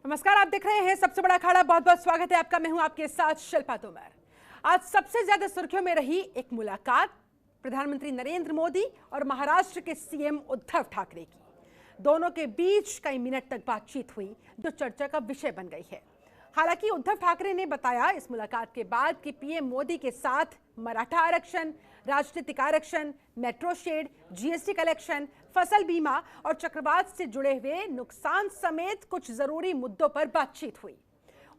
नमस्कार, आप देख रहे हैं सबसे बड़ा अखाड़ा। बहुत बहुत स्वागत है आपका। मैं हूं आपके साथ शिल्पा तोमर। आज सबसे ज्यादा सुर्खियों में रही एक मुलाकात प्रधानमंत्री नरेंद्र मोदी और महाराष्ट्र के सीएम उद्धव ठाकरे की। दोनों के बीच कई मिनट तक बातचीत हुई जो चर्चा का विषय बन गई है। हालांकि उद्धव ठाकरे ने बताया इस मुलाकात के बाद कि पीएम मोदी के साथ मराठा आरक्षण, राजनीतिक आरक्षण, मेट्रो शेड, जीएसटी कलेक्शन, फसल बीमा और चक्रवात से जुड़े हुए नुकसान समेत कुछ जरूरी मुद्दों पर बातचीत हुई।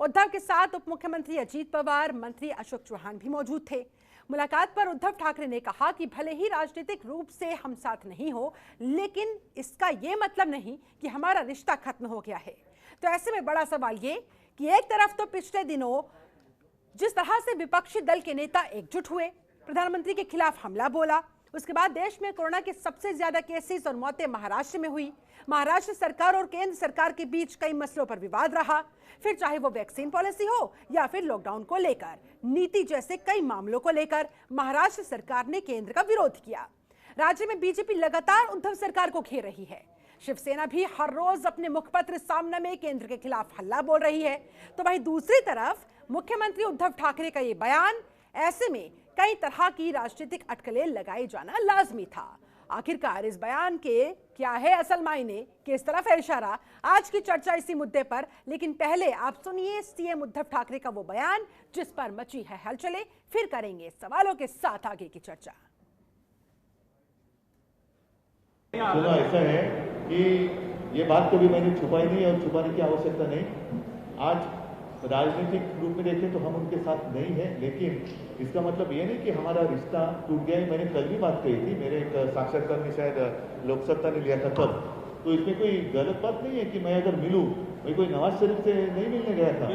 उद्धव के साथ उप मुख्यमंत्री अजीत पवार, मंत्री अशोक चौहान भी मौजूद थे। मुलाकात पर उद्धव ठाकरे ने कहा कि भले ही राजनीतिक रूप से हम साथ नहीं हो, लेकिन इसका यह मतलब नहीं कि हमारा रिश्ता खत्म हो गया है। तो ऐसे में बड़ा सवाल ये कि एक तरफ तो पिछले दिनों जिस तरह से विपक्षी दल के नेता एकजुट हुए, प्रधानमंत्री के खिलाफ हमला बोला, उसके बाद देश में कोरोना के सबसे ज्यादा केसेस और मौतें महाराष्ट्र में हुई। महाराष्ट्र सरकार और केंद्र सरकार के बीच कई मसलों पर विवाद रहा, फिर चाहे वो वैक्सीन पॉलिसी हो या फिर लॉकडाउन को लेकर, नीति जैसे कई मामलों को लेकर महाराष्ट्र सरकार ने केंद्र का विरोध किया। राज्य में बीजेपी लगातार उद्धव सरकार को घेर रही है। शिवसेना भी हर रोज अपने मुखपत्र सामने में केंद्र के खिलाफ हल्ला बोल रही है। तो वहीं दूसरी तरफ मुख्यमंत्री उद्धव ठाकरे का ये बयान, ऐसे में कई तरह की राजनीतिक अटकलें लगाए जाना लाजमी था। आखिरकार इस बयान के क्या है असल मायने, किस तरफ है इशारा, आज की चर्चा इसी मुद्दे पर। लेकिन पहले आप सुनिए सीएम उद्धव ठाकरे का वो बयान जिस पर मची है हलचलें, फिर करेंगे सवालों के साथ आगे की चर्चा। सुनो, ऐसा है कि ये बात कभी मैंने छुपाई नहीं और छुपाने की आवश्यकता नहीं। आज राजनीतिक रूप में देखें तो हम उनके साथ नहीं हैं, लेकिन इसका मतलब ये नहीं कि हमारा रिश्ता टूट गया है। मैंने कल भी बात कही थी, मेरे एक साक्षात्कार में शायद लोकसत्ता ने लिया था तब, तो इसमें कोई गलत बात नहीं है कि मैं अगर मिलूँ, मैं कोई नवाज शरीफ से नहीं मिलने गया था,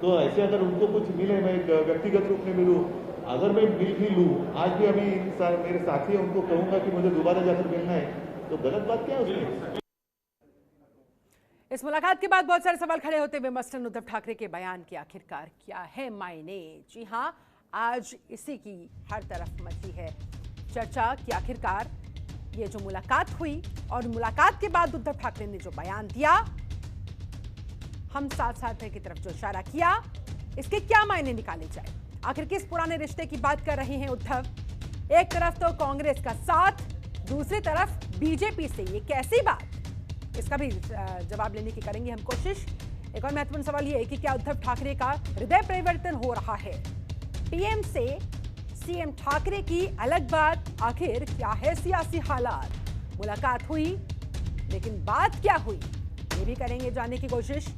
तो ऐसे अगर उनको कुछ मिले, मैं व्यक्तिगत रूप में मिलूँ, अगर मैं मिल भी लूँ, आज भी अभी मेरे साथी है उनको कहूँगा कि मुझे दोबारा जाकर मिलना है, तो गलत बात क्या है उसमें। इस मुलाकात के बाद बहुत सारे सवाल खड़े होते हुए मसलन उद्धव ठाकरे के बयान के आखिरकार क्या है मायने। जी हां, आज इसी की हर तरफ मची है चर्चा कि आखिरकार ये जो मुलाकात हुई और मुलाकात के बाद उद्धव ठाकरे ने जो बयान दिया, हम साथ साथ की तरफ जो इशारा किया, इसके क्या मायने निकाले जाए। आखिर किस पुराने रिश्ते की बात कर रहे हैं उद्धव। एक तरफ तो कांग्रेस का साथ, दूसरी तरफ बीजेपी से ये कैसी बात, इसका भी जवाब लेने की करेंगे हम कोशिश। एक और महत्वपूर्ण सवाल ये है कि क्या उद्धव ठाकरे का हृदय परिवर्तन हो रहा है। पीएम से सीएम ठाकरे की अलग बात, आखिर क्या है सियासी हालात। मुलाकात हुई, लेकिन बात क्या हुई ये भी करेंगे जानने की कोशिश।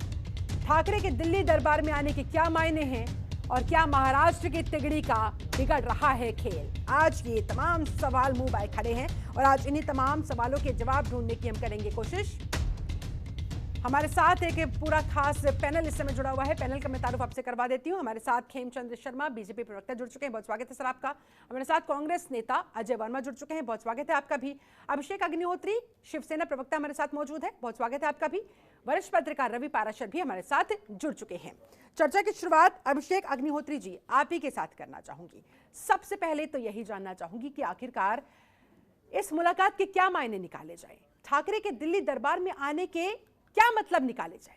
ठाकरे के दिल्ली दरबार में आने के क्या मायने हैं और क्या महाराष्ट्र की तिगड़ी का बिगड़ रहा है खेल। आज ये तमाम सवाल मुंह बाए खड़े हैं और आज इन्हीं तमाम सवालों के जवाब ढूंढने की हम करेंगे कोशिश। हमारे साथ एक पूरा खास पैनल इस समय जुड़ा हुआ है। पैनल का मैं तारुफ आपसे करवा देती हूं। हमारे साथ खेमचंद्र शर्मा, बीजेपी प्रवक्ता, जुड़ चुके हैं, बहुत स्वागत है सर आपका। हमारे साथ कांग्रेस नेता अजय वर्मा जुड़ चुके हैं, बहुत स्वागत है आपका भी। अभिषेक अग्निहोत्री, शिवसेना प्रवक्ता, हमारे साथ मौजूद है, बहुत स्वागत है आपका भी। वरिष्ठ पत्रकार रवि पाराशर भी हमारे साथ जुड़ चुके हैं। चर्चा की शुरुआत अभिषेक अग्निहोत्री जी आप ही के साथ करना चाहूंगी। सबसे पहले तो यही जानना चाहूंगी कि आखिरकार इस मुलाकात के क्या मायने निकाले जाए, ठाकरे के दिल्ली दरबार में आने के क्या मतलब निकाले जाए।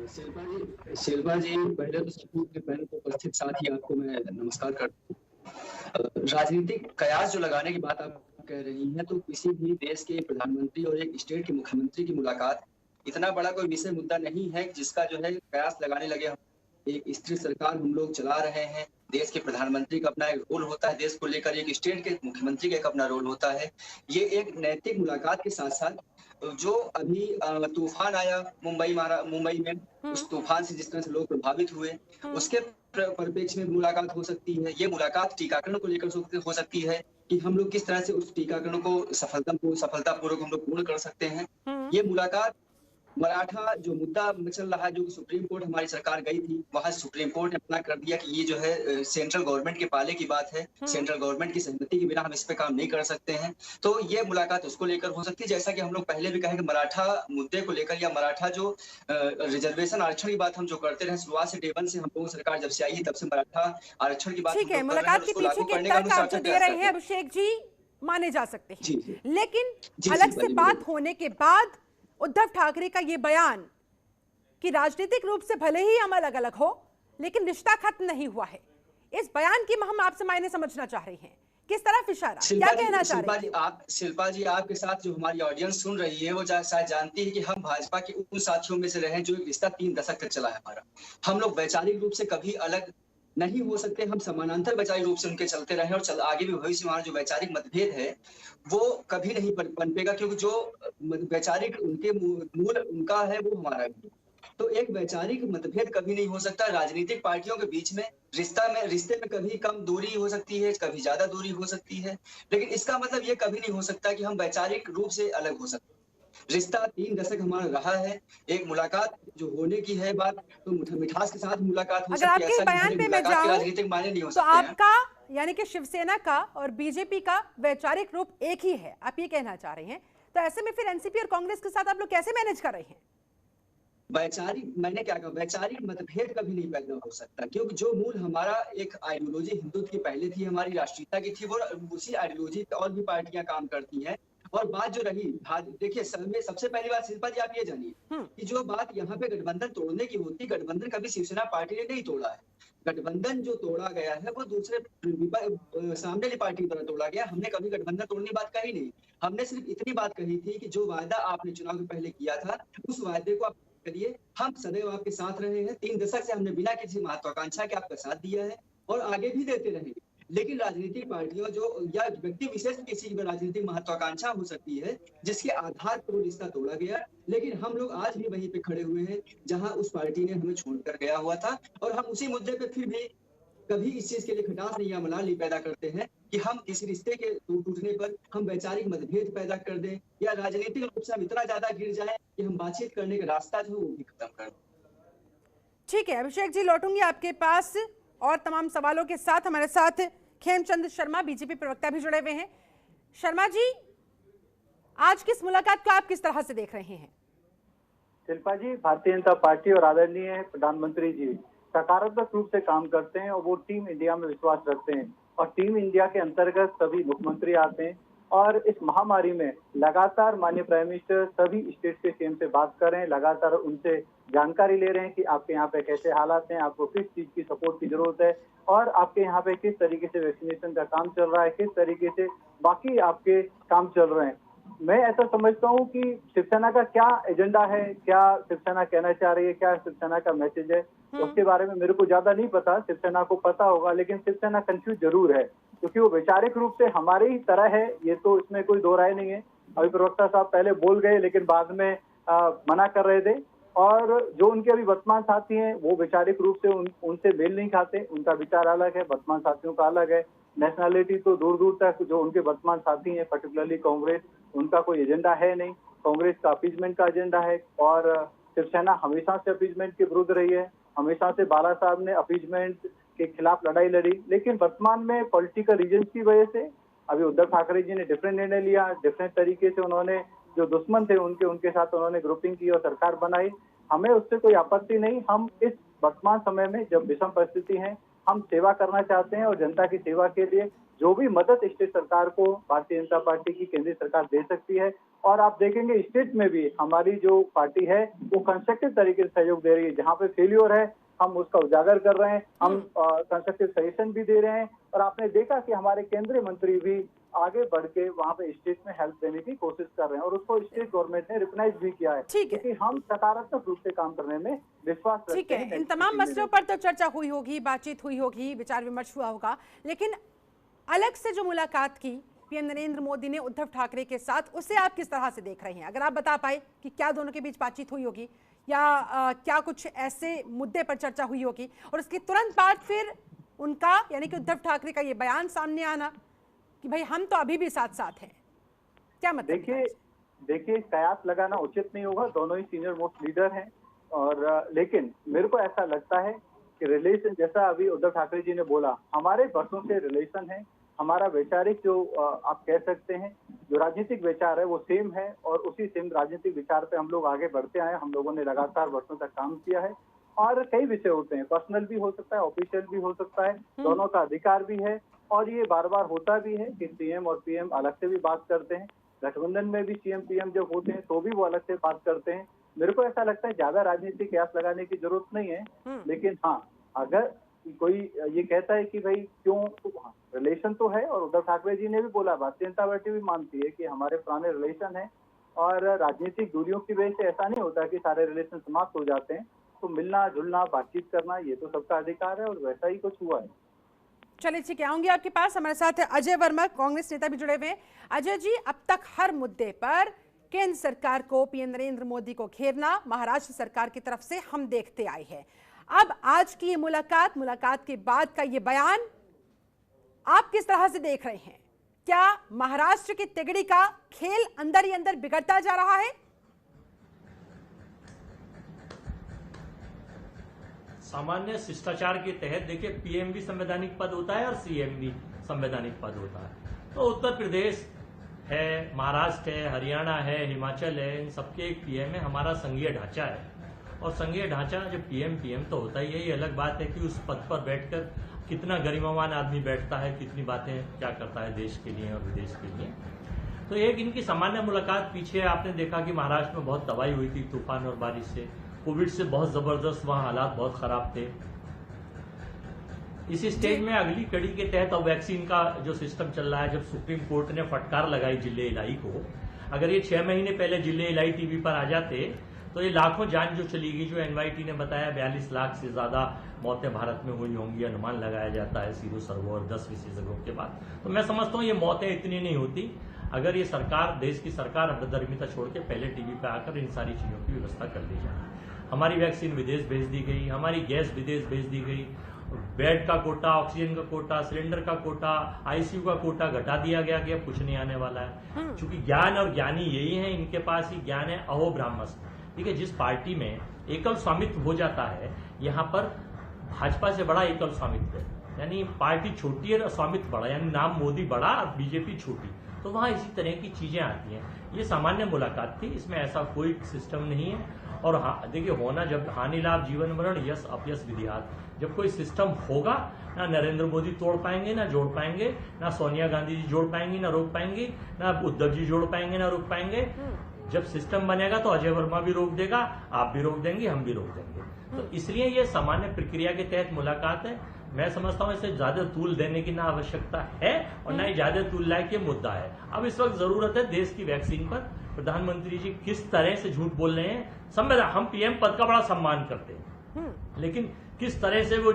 शिल्पा जी, पहले तो सबके पैनल पर उपस्थित साथी आपको मैं नमस्कार करता हूँ। राजनीतिक कयास जो लगाने की बात आप कह रही हैं, तो किसी भी देश के प्रधानमंत्री और एक स्टेट के मुख्यमंत्री की मुलाकात इतना बड़ा कोई विषय मुद्दा नहीं है जिसका जो है कयास लगाने लगे। एक स्थिर सरकार हम लोग चला रहे हैं, देश के प्रधानमंत्री का अपना एक रोल होता है, देश को लेकर एक स्टेट के मुख्यमंत्री का एक अपना रोल होता है। ये एक नैतिक मुलाकात के साथ साथ जो अभी तूफान आया मुंबई में, उस तूफान से जिस तरह से लोग प्रभावित हुए, उसके परिप्रेक्ष्य में मुलाकात हो सकती है। ये मुलाकात टीकाकरण को लेकर हो सकती है कि हम लोग किस तरह से उस टीकाकरण को सफलतापूर्वक हम लोग पूर्ण कर सकते हैं। ये मुलाकात मराठा जो मुद्दा चल रहा है, जो सुप्रीम कोर्ट हमारी सरकार गई थी, वहां सुप्रीम कोर्ट ने अपना कर दिया कि ये जो है सेंट्रल गवर्नमेंट के पाले की बात है, सेंट्रल गवर्नमेंट की सहमति के बिना हम इस पे काम नहीं कर सकते हैं। तो ये मुलाकात उसको लेकर हो सकती है। जैसा कि हम लोग पहले भी कहे कि मराठा मुद्दे को लेकर या मराठा जो रिजर्वेशन आरक्षण की बात हम जो करते रहे शुरुआत से, डे वन से हम लोगों की सरकार जब से आई है तब से मराठा आरक्षण की बात ठीक है, मुलाकात के पीछे के तर्क आप जो दे रहे हैं अभिषेक जी माने जा सकते हैं, लेकिन अलग से बात होने के बाद उद्धव ठाकरे का ये बयान कि राजनीतिक रूप से भले ही हम अलग अलग हो लेकिन रिश्ता खत्म नहीं हुआ है, इस बयान की हम आपसे मायने समझना चाह रहे हैं, किस तरफ इशारा, क्या कहना चाह रहे हैं? शिल्पा जी, आपके साथ जो हमारी ऑडियंस सुन रही है वो शायद जानती है कि हम भाजपा के उन साथियों में से रहे जो एक रिश्ता 3 दशक तक चला है हमारा। हम लोग वैचारिक रूप से कभी अलग नहीं हो सकते, हम समानांतर वैचारिक रूप से उनके चलते रहे और आगे भी भविष्य में हमारा जो वैचारिक मतभेद है वो कभी नहीं पनपेगा, क्योंकि जो वैचारिक उनके मूल उनका है वो हमारा भी। तो एक वैचारिक मतभेद कभी नहीं हो सकता। राजनीतिक पार्टियों के बीच में रिश्ते में कभी कम दूरी हो सकती है, कभी ज्यादा दूरी हो सकती है, लेकिन इसका मतलब ये कभी नहीं हो सकता कि हम वैचारिक रूप से अलग हो सकते। रिश्ता 3 दशक हमारा रहा है, एक मुलाकात जो होने की है बात, तो मिठास के साथ मुलाकात हो अगर सकती है। आपके बयान पे मैं जाऊं राजनीतिक मायने नहीं हो तो सकते हैं। आपका यानी कि शिवसेना का और बीजेपी का वैचारिक रूप एक ही है, आप ये कहना चाह रहे हैं। तो ऐसे में फिर एनसीपी और कांग्रेस के साथ आप लोग कैसे मैनेज कर रहे हैं? मैंने क्या कहा, वैचारिक मतभेद कभी नहीं पैदा हो सकता, क्योंकि जो मूल हमारा एक आइडियोलॉजी हिंदुत्व की पहले थी, हमारी राष्ट्रीयता की थी, वो उसी आइडियोलॉजी पे और भी पार्टियां काम करती हैं। और बात जो रही, देखिए सबसे पहली बात शिल्पा जी आप ये जानिए कि जो बात यहाँ पे गठबंधन तोड़ने की होती, गठबंधन कभी शिवसेना पार्टी ने नहीं तोड़ा है। गठबंधन जो तोड़ा गया है वो दूसरे सामने वाली पार्टी द्वारा तोड़ा गया। हमने कभी गठबंधन तोड़ने की बात कही नहीं। हमने सिर्फ इतनी बात कही थी कि जो वायदा आपने चुनाव के पहले किया था उस वायदे को आप करिए। हम सदैव आपके साथ रहे हैं, 3 दशक से हमने बिना किसी महत्वाकांक्षा के आपका साथ दिया है और आगे भी देते रहेंगे। लेकिन राजनीतिक पार्टियों जो या व्यक्ति विशेष किसी की राजनीतिक महत्वाकांक्षा हो सकती है जिसके आधार पर वो रिश्ता तोड़ा गया, लेकिन हम लोग आज भी वहीं पे खड़े हुए हैं जहां उस पार्टी ने हमें छोड़कर गया हुआ था, और हम उसी मुद्दे पे फिर भी कभी इस चीज के लिए खटास नहीं या मलाल नहीं पैदा करते हैं कि हम किसी रिश्ते के टूटने पर हम वैचारिक मतभेद पैदा कर दें या राजनीतिक रूप से हम इतना ज्यादा गिर जाएं कि हम बातचीत करने का रास्ता जो है वो भी खत्म कर दें। ठीक है अभिषेक जी, लौटूंगी आपके पास और तमाम सवालों के साथ। हमारे साथ खेमचंद शर्मा बीजेपी प्रवक्ता भी जुड़े हुए हैं। शर्मा जी, आज की इस मुलाकात को आप किस तरह से देख रहे हैं? शिल्पा जी, भारतीय जनता पार्टी और आदरणीय प्रधानमंत्री जी सकारात्मक रूप से काम करते हैं और वो टीम इंडिया में विश्वास रखते हैं, और टीम इंडिया के अंतर्गत सभी मुख्यमंत्री आते हैं और इस महामारी में लगातार माननीय प्राइम मिनिस्टर सभी स्टेट के सीएम से बात कर रहे हैं, लगातार उनसे जानकारी ले रहे हैं कि आपके यहाँ पे कैसे हालात हैं, आपको किस चीज की सपोर्ट की जरूरत है और आपके यहाँ पे किस तरीके से वैक्सीनेशन का काम चल रहा है, किस तरीके से बाकी आपके काम चल रहे हैं। मैं ऐसा समझता हूँ कि शिवसेना का क्या एजेंडा है, क्या शिवसेना कहना चाह रही है, क्या शिवसेना का मैसेज है, उसके बारे में मेरे को ज्यादा नहीं पता, शिवसेना को पता होगा, लेकिन शिवसेना कंफ्यूज जरूर है क्योंकि वो वैचारिक रूप से हमारे ही तरह है, ये तो इसमें कोई दो राय नहीं है। अभी प्रवक्ता साहब पहले बोल गए लेकिन बाद में मना कर रहे थे, और जो उनके अभी वर्तमान साथी हैं वो वैचारिक रूप से उनसे मेल नहीं खाते, उनका विचार अलग है, वर्तमान साथियों का अलग है। नेशनलिटी तो दूर दूर तक जो उनके वर्तमान साथी हैं पर्टिकुलरली कांग्रेस, उनका कोई एजेंडा है नहीं। कांग्रेस का अपीजमेंट का एजेंडा है और शिवसेना हमेशा से अपीजमेंट के विरुद्ध रही है, हमेशा से बाला साहब ने अपीजमेंट के खिलाफ लड़ाई लड़ी, लेकिन वर्तमान में पॉलिटिकल रीजन की वजह से अभी उद्धव ठाकरे जी ने डिफरेंट निर्णय लिया, डिफरेंट तरीके से उन्होंने जो दुश्मन थे उनके साथ उन्होंने ग्रुपिंग की और सरकार बनाई। हमें उससे कोई आपत्ति नहीं, हम इस वर्तमान समय में जब विषम परिस्थिति है हम सेवा करना चाहते हैं और जनता की सेवा के लिए जो भी मदद स्टेट सरकार को भारतीय जनता पार्टी की केंद्रीय सरकार दे सकती है, और आप देखेंगे स्टेट में भी हमारी जो पार्टी है वो कंस्ट्रक्टिव तरीके से सहयोग दे रही है। जहाँ पे फेल्योर है हम उसका उजागर कर रहे हैं, हम कंस्ट्रक्टिव सजेशन भी दे रहे हैं, और आपने देखा कि हमारे केंद्रीय मंत्री भी आगे बढ़ के वहाँ पे स्टेट में हेल्प देने की कोशिश कर रहे हैं और उसको स्टेट गवर्नमेंट ने रिकॉग्नाइज भी किया है, क्योंकि हम सकारात्मक रूप से काम करने में विश्वास रखते हैं। ठीक है, इन तमाम मसलों पर तो चर्चा हुई होगी, बातचीत हुई होगी, विचार विमर्श हुआ होगा, लेकिन अलग से जो मुलाकात की पीएम नरेंद्र मोदी ने उद्धव ठाकरे के साथ, उसे आप किस तरह से देख रहे हैं? अगर आप बता पाए कि क्या दोनों के बीच बातचीत हुई होगी या क्या कुछ ऐसे मुद्दे पर चर्चा हुई होगी, और उसके तुरंत बाद फिर उनका यानी कि उद्धव ठाकरे का ये बयान सामने आना कि भाई हम तो अभी भी साथ साथ हैं, क्या मतलब? देखिए कयास लगाना उचित नहीं होगा, दोनों ही सीनियर मोस्ट लीडर हैं, और लेकिन मेरे को ऐसा लगता है कि रिलेशन जैसा अभी उद्धव ठाकरे जी ने बोला, हमारे वर्षों से रिलेशन है, हमारा वैचारिक जो आप कह सकते हैं जो राजनीतिक विचार है वो सेम है, और उसी सेम राजनीतिक विचार पे हम लोग आगे बढ़ते आए। हम लोगों ने लगातार वर्षों तक काम किया है, और कई विषय होते हैं, पर्सनल भी हो सकता है, ऑफिशियल भी हो सकता है, दोनों का अधिकार भी है, और ये बार बार होता भी है कि सीएम और पीएम अलग से भी बात करते हैं। गठबंधन में भी सीएम पीएम जब होते हैं तो भी वो अलग से बात करते हैं। मेरे को ऐसा लगता है ज्यादा राजनीतिक कयास लगाने की जरूरत नहीं है, लेकिन हाँ, अगर कोई ये कहता है कि भाई क्यों, तो हाँ, रिलेशन तो है, और उद्धव ठाकरे जी ने भी बोला, भारतीय जनता पार्टी भी मानती है कि हमारे पुराने रिलेशन है, और राजनीतिक दूरियों की वजह से ऐसा नहीं होता कि सारे रिलेशन समाप्त हो जाते हैं। तो मिलना जुलना बातचीत करना ये तो सबका अधिकार है, और वैसा ही कुछ हुआ है। चलिए ठीक है, आऊंगी आपके पास। हमारे साथ अजय वर्मा, कांग्रेस नेता भी जुड़े हुए हैं। अजय जी, अब तक हर मुद्दे पर केंद्र सरकार को, पीएम नरेंद्र मोदी को घेरना महाराष्ट्र सरकार की तरफ से हम देखते आए हैं। अब आज की ये मुलाकात के बाद का ये बयान आप किस तरह से देख रहे हैं? क्या महाराष्ट्र की तिगड़ी का खेल अंदर ही अंदर बिगड़ता जा रहा है? सामान्य शिष्टाचार के तहत देखिए, पीएम भी संवैधानिक पद होता है और सीएम भी संवैधानिक पद होता है। तो उत्तर प्रदेश है, महाराष्ट्र है, हरियाणा है, हिमाचल है, इन सबके एक पीएम है। हमारा संघीय ढांचा है, और संघीय ढांचा जो पीएम तो होता ही है। ये अलग बात है कि उस पद पर बैठकर कितना गरिमावान आदमी बैठता है, कितनी बातें क्या करता है देश के लिए और विदेश के लिए। तो एक इनकी सामान्य मुलाकात, पीछे आपने देखा कि महाराष्ट्र में बहुत तबाही हुई थी तूफान और बारिश से, कोविड से बहुत जबरदस्त वहां हालात बहुत खराब थे। इस स्टेज में अगली कड़ी के तहत अब वैक्सीन का जो सिस्टम चल रहा है, जब सुप्रीम कोर्ट ने फटकार लगाई जिले इलाई को, अगर ये 6 महीने पहले जिले इलाई टीवी पर आ जाते तो ये लाखों जान जो चली गई, जो एनवाईटी ने बताया 42 लाख से ज्यादा मौतें भारत में हुई होंगी, अनुमान लगाया जाता है सीरो सर्वो और 10 विशेषज्ञों के बाद। तो मैं समझता हूँ ये मौतें इतनी नहीं होती अगर ये सरकार, देश की सरकार अपनी छोड़ के पहले टीवी पे आकर इन सारी चीजों की व्यवस्था कर ली जाए। हमारी वैक्सीन विदेश भेज दी गई, हमारी गैस विदेश भेज दी गई, बेड का कोटा, ऑक्सीजन का कोटा, सिलेंडर का कोटा, आईसीयू का कोटा घटा दिया गया कि अब कुछ नहीं आने वाला है। क्योंकि ज्ञान और ज्ञानी यही है, इनके पास ही ज्ञान है अहो ब्राह्मस। ठीक है, जिस पार्टी में एकल स्वामित्व हो जाता है, यहाँ पर भाजपा से बड़ा एकल स्वामित्व है, यानी पार्टी छोटी है और स्वामित्व बड़ा, यानी नाम मोदी बड़ा और बीजेपी छोटी, तो वहां इसी तरह की चीजें आती हैं। ये सामान्य मुलाकात थी, इसमें ऐसा कोई सिस्टम नहीं है। और हाँ देखिए, होना जब हानि लाभ जीवन मरण यश अपयश विधिहात, जब कोई सिस्टम होगा, ना नरेंद्र मोदी तोड़ पाएंगे, ना जोड़ पाएंगे, ना सोनिया गांधी जी जोड़ पाएंगी, ना रोक पाएंगी, ना उद्धव जी जोड़ पाएंगे, ना रोक पाएंगे। जब सिस्टम बनेगा तो अजय वर्मा भी रोक देगा, आप भी रोक देंगे, हम भी रोक देंगे। तो इसलिए ये सामान्य प्रक्रिया के तहत मुलाकात है। मैं समझता हूं इसे ज्यादा तूल देने की ना आवश्यकता है और ना ही ज्यादा तूल लायक ये मुद्दा है। अब इस वक्त जरूरत है देश की वैक्सीन पर। प्रधानमंत्री जी किस तरह से झूठ बोल रहे हैं, संविधान, हम पीएम पद का बड़ा सम्मान करते हैं, लेकिन किस तरह से वो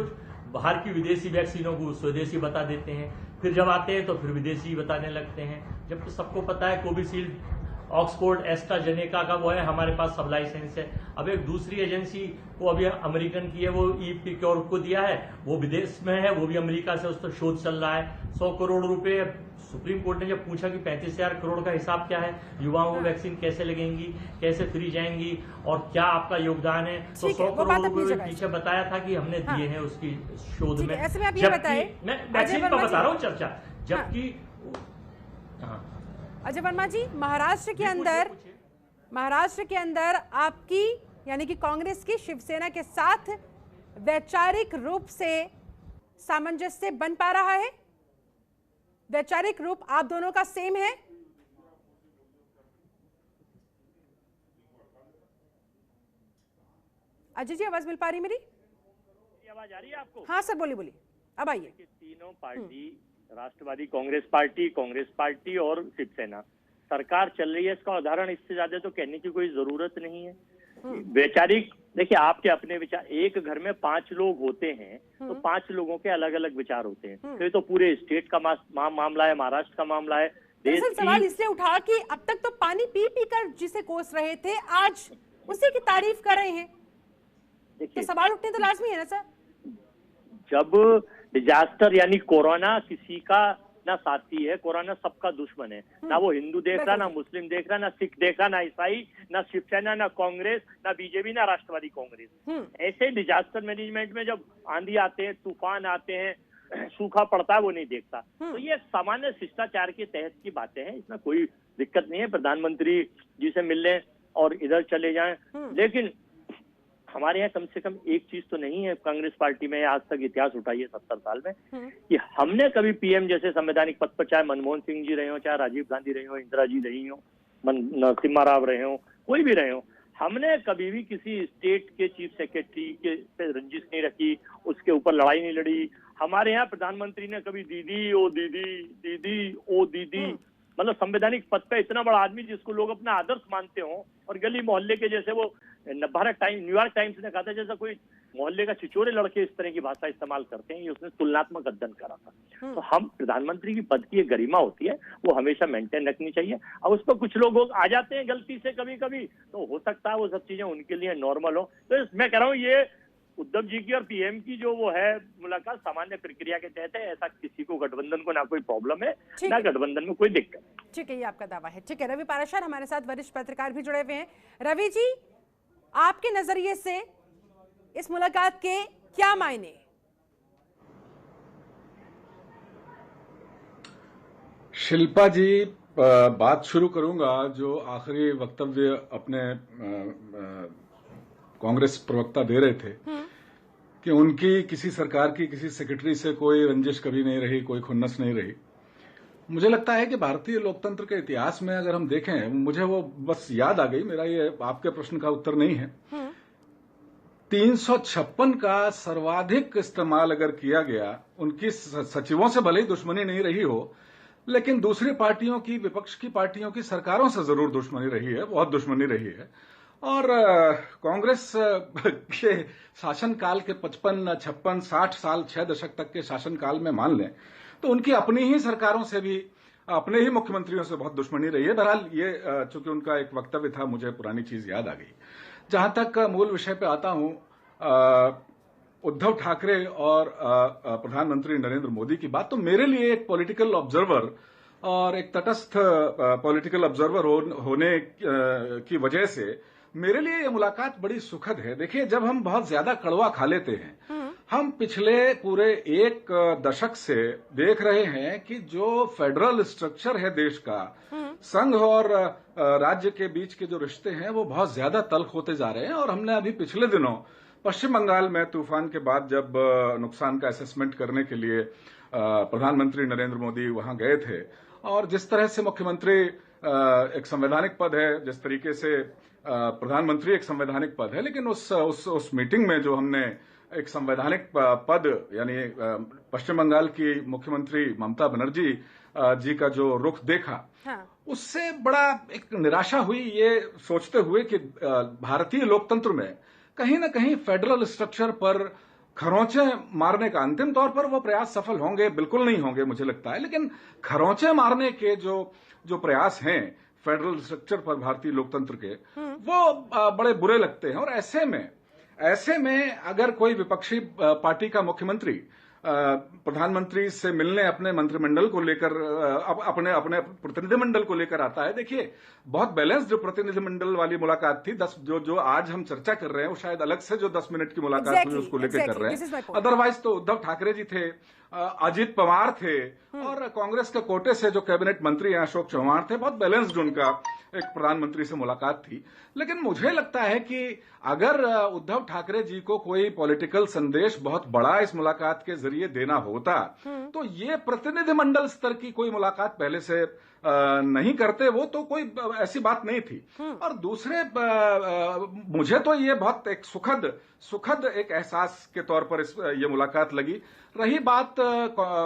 बाहर की विदेशी वैक्सीनों को स्वदेशी बता देते हैं, फिर जब आते हैं तो फिर विदेशी बताने लगते हैं। जबकि सबको पता है कोविशील्ड, ऑक्सफोर्ड एस्ट्राजेनेका का वो है, हमारे पास सब लाइसेंस है। अब एक दूसरी एजेंसी को अभी अमेरिकन की है, वो ई-प्रिक्योर को दिया है, वो विदेश में है, वो भी अमेरिका से उस पर शोध चल रहा है। 100 करोड़ रुपए सुप्रीम कोर्ट ने जब पूछा कि 35,000 करोड़ का हिसाब क्या है, युवाओं को वैक्सीन कैसे लगेंगी, कैसे फ्री जाएंगी और क्या आपका योगदान है, तो 100 करोड़ रुपए पीछे बताया था कि हमने दिए हैं उसकी शोध में। जबकि मैं वैक्सीन का बता रहा हूँ चर्चा, जबकि अजय वर्मा जी, महाराष्ट्र के अंदर आपकी यानी कि कांग्रेस की शिवसेना के साथ वैचारिक रूप से सामंजस्य बन पा रहा है? वैचारिक रूप आप दोनों का सेम है? अजय जी, आवाज मिल पा रही मेरी? आवाज आ रही है आपको? हाँ सर, बोलिए अब आइए। तीनों पार्टी, राष्ट्रवादी कांग्रेस पार्टी और शिवसेना सरकार चल रही है, इसका उदाहरण इससे ज्यादा तो कहने की कोई जरूरत नहीं है। वैचारिक, देखिए आपके अपने विचार, एक घर में 5 लोग होते हैं तो 5 लोगों के अलग अलग विचार होते हैं। तो ये तो पूरे स्टेट का मामला है, महाराष्ट्र का मामला है। सवाल इसलिए उठा कि अब तक तो पानी पी पी कर जिसे कोस रहे थे, आज उसी की तारीफ कर रहे हैं, तो सवाल उठने तो लाजमी है ना सर। जब डिजास्टर यानी कोरोना किसी का ना साथी है, कोरोना सबका दुश्मन है, ना वो हिंदू देख रहा, ना मुस्लिम देख रहा, ना सिख देख रहा, ना ईसाई, ना शिवसेना, ना कांग्रेस, ना बीजेपी, ना राष्ट्रवादी कांग्रेस। ऐसे डिजास्टर मैनेजमेंट में जब आंधी आते हैं, तूफान आते हैं, सूखा पड़ता है, वो नहीं देखता। तो ये सामान्य शिष्टाचार के तहत की बातें हैं, इसमें कोई दिक्कत नहीं है। प्रधानमंत्री जी से मिल लें और इधर चले जाएं, लेकिन हमारे यहाँ कम से कम एक चीज तो नहीं है कांग्रेस पार्टी में, आज तक इतिहास उठाइए 70 साल में, कि हमने कभी पीएम जैसे संवैधानिक पद पर, चाहे मनमोहन सिंह जी रहे हो, चाहे राजीव गांधी रहे हो, इंदिरा जी रही हो, नरसिम्हा राव रहे हो, कोई भी रहे हो, हमने कभी भी किसी स्टेट के चीफ सेक्रेटरी के पे रंजिश नहीं रखी, उसके ऊपर लड़ाई नहीं लड़ी। हमारे यहाँ प्रधानमंत्री ने कभी दीदी ओ दीदी, दीदी ओ दीदी, मतलब संवैधानिक पद पे इतना बड़ा आदमी जिसको लोग अपना आदर्श मानते हो, और गली मोहल्ले के जैसे वो भारत टाइम, न्यूयॉर्क टाइम्स ने कहा था जैसा कोई मोहल्ले का छिचोरे लड़के इस तरह की भाषा इस्तेमाल करते हैं, ये उसने तुलनात्मक अध्ययन करा था। तो हम प्रधानमंत्री की पद की एक गरिमा होती है, वो हमेशा मेंटेन रखनी चाहिए। अब उस पर कुछ लोग आ जाते हैं गलती से कभी कभी, तो हो सकता है वो सब चीजें उनके लिए नॉर्मल हो। तो मैं कह रहा हूँ ये उद्धव जी की और पीएम की जो वो है मुलाकात सामान्य प्रक्रिया के तहत है, ऐसा किसी को गठबंधन को ना कोई प्रॉब्लम है ना गठबंधन में कोई दिक्कत है। ठीक है, ये आपका दावा है। ठीक है, रवि पाराशर हमारे साथ वरिष्ठ पत्रकार भी जुड़े हुए हैं। रवि जी, आपके नजरिए से इस मुलाकात के क्या मायने? शिल्पा जी, बात शुरू करूंगा जो आखिरी वक्तव्य अपने कांग्रेस प्रवक्ता दे रहे थे कि उनकी किसी सरकार की किसी सेक्रेटरी से कोई रंजिश कभी नहीं रही, कोई खुन्नस नहीं रही। मुझे लगता है कि भारतीय लोकतंत्र के इतिहास में अगर हम देखें, मुझे वो बस याद आ गई, मेरा ये आपके प्रश्न का उत्तर नहीं है। 356 का सर्वाधिक इस्तेमाल अगर किया गया, उनकी सचिवों से भले ही दुश्मनी नहीं रही हो, लेकिन दूसरी पार्टियों की, विपक्ष की पार्टियों की सरकारों से जरूर दुश्मनी रही है, बहुत दुश्मनी रही है। और कांग्रेस के शासनकाल के 55, 56, 60 साल, 6 दशक तक के शासनकाल में मान लें तो उनकी अपनी ही सरकारों से भी, अपने ही मुख्यमंत्रियों से बहुत दुश्मनी रही है। बहरहाल ये चूंकि उनका एक वक्तव्य था, मुझे पुरानी चीज याद आ गई। जहां तक मूल विषय पे आता हूं, उद्धव ठाकरे और प्रधानमंत्री नरेंद्र मोदी की बात, तो मेरे लिए एक पॉलिटिकल ऑब्जर्वर और एक तटस्थ पॉलिटिकल ऑब्जर्वर होने की वजह से मेरे लिए ये मुलाकात बड़ी सुखद है। देखिए, जब हम बहुत ज्यादा कड़वा खा लेते हैं, हम पिछले पूरे एक दशक से देख रहे हैं कि जो फेडरल स्ट्रक्चर है देश का, संघ और राज्य के बीच के जो रिश्ते हैं वो बहुत ज्यादा तल्ख होते जा रहे हैं। और हमने अभी पिछले दिनों पश्चिम बंगाल में तूफान के बाद जब नुकसान का असेसमेंट करने के लिए प्रधानमंत्री नरेंद्र मोदी वहां गए थे, और जिस तरह से मुख्यमंत्री एक संवैधानिक पद है, जिस तरीके से प्रधानमंत्री एक संवैधानिक पद है, लेकिन उस मीटिंग में जो हमने एक संवैधानिक पद यानी पश्चिम बंगाल की मुख्यमंत्री ममता बनर्जी जी का जो रुख देखा, उससे बड़ा एक निराशा हुई, ये सोचते हुए कि भारतीय लोकतंत्र में कहीं ना कहीं फेडरल स्ट्रक्चर पर खरोंचे मारने का, अंतिम तौर पर वो प्रयास सफल होंगे, बिल्कुल नहीं होंगे मुझे लगता है, लेकिन खरोंचे मारने के जो प्रयास हैं फेडरल स्ट्रक्चर पर भारतीय लोकतंत्र के, वो बड़े बुरे लगते हैं। और ऐसे में अगर कोई विपक्षी पार्टी का मुख्यमंत्री प्रधानमंत्री से मिलने अपने मंत्रिमंडल को लेकर, अपने प्रतिनिधिमंडल को लेकर आता है, देखिए बहुत बैलेंस्ड जो प्रतिनिधिमंडल वाली मुलाकात थी, जो आज हम चर्चा कर रहे हैं, वो शायद अलग से जो 10 मिनट की मुलाकात हुई उसको लेकर कर रहे हैं। अदरवाइज तो उद्धव ठाकरे जी थे, अजीत पवार थे, और कांग्रेस के कोटे से जो कैबिनेट मंत्री हैं अशोक चौहान थे, बहुत बैलेंस्ड उनका एक प्रधानमंत्री से मुलाकात थी। लेकिन मुझे लगता है कि अगर उद्धव ठाकरे जी को कोई पॉलिटिकल संदेश बहुत बड़ा इस मुलाकात के जरिए देना होता, तो ये प्रतिनिधिमंडल स्तर की कोई मुलाकात पहले से नहीं करते, वो तो कोई ऐसी बात नहीं थी। और दूसरे मुझे तो ये बहुत एक सुखद एक एहसास के तौर पर ये मुलाकात लगी। रही बात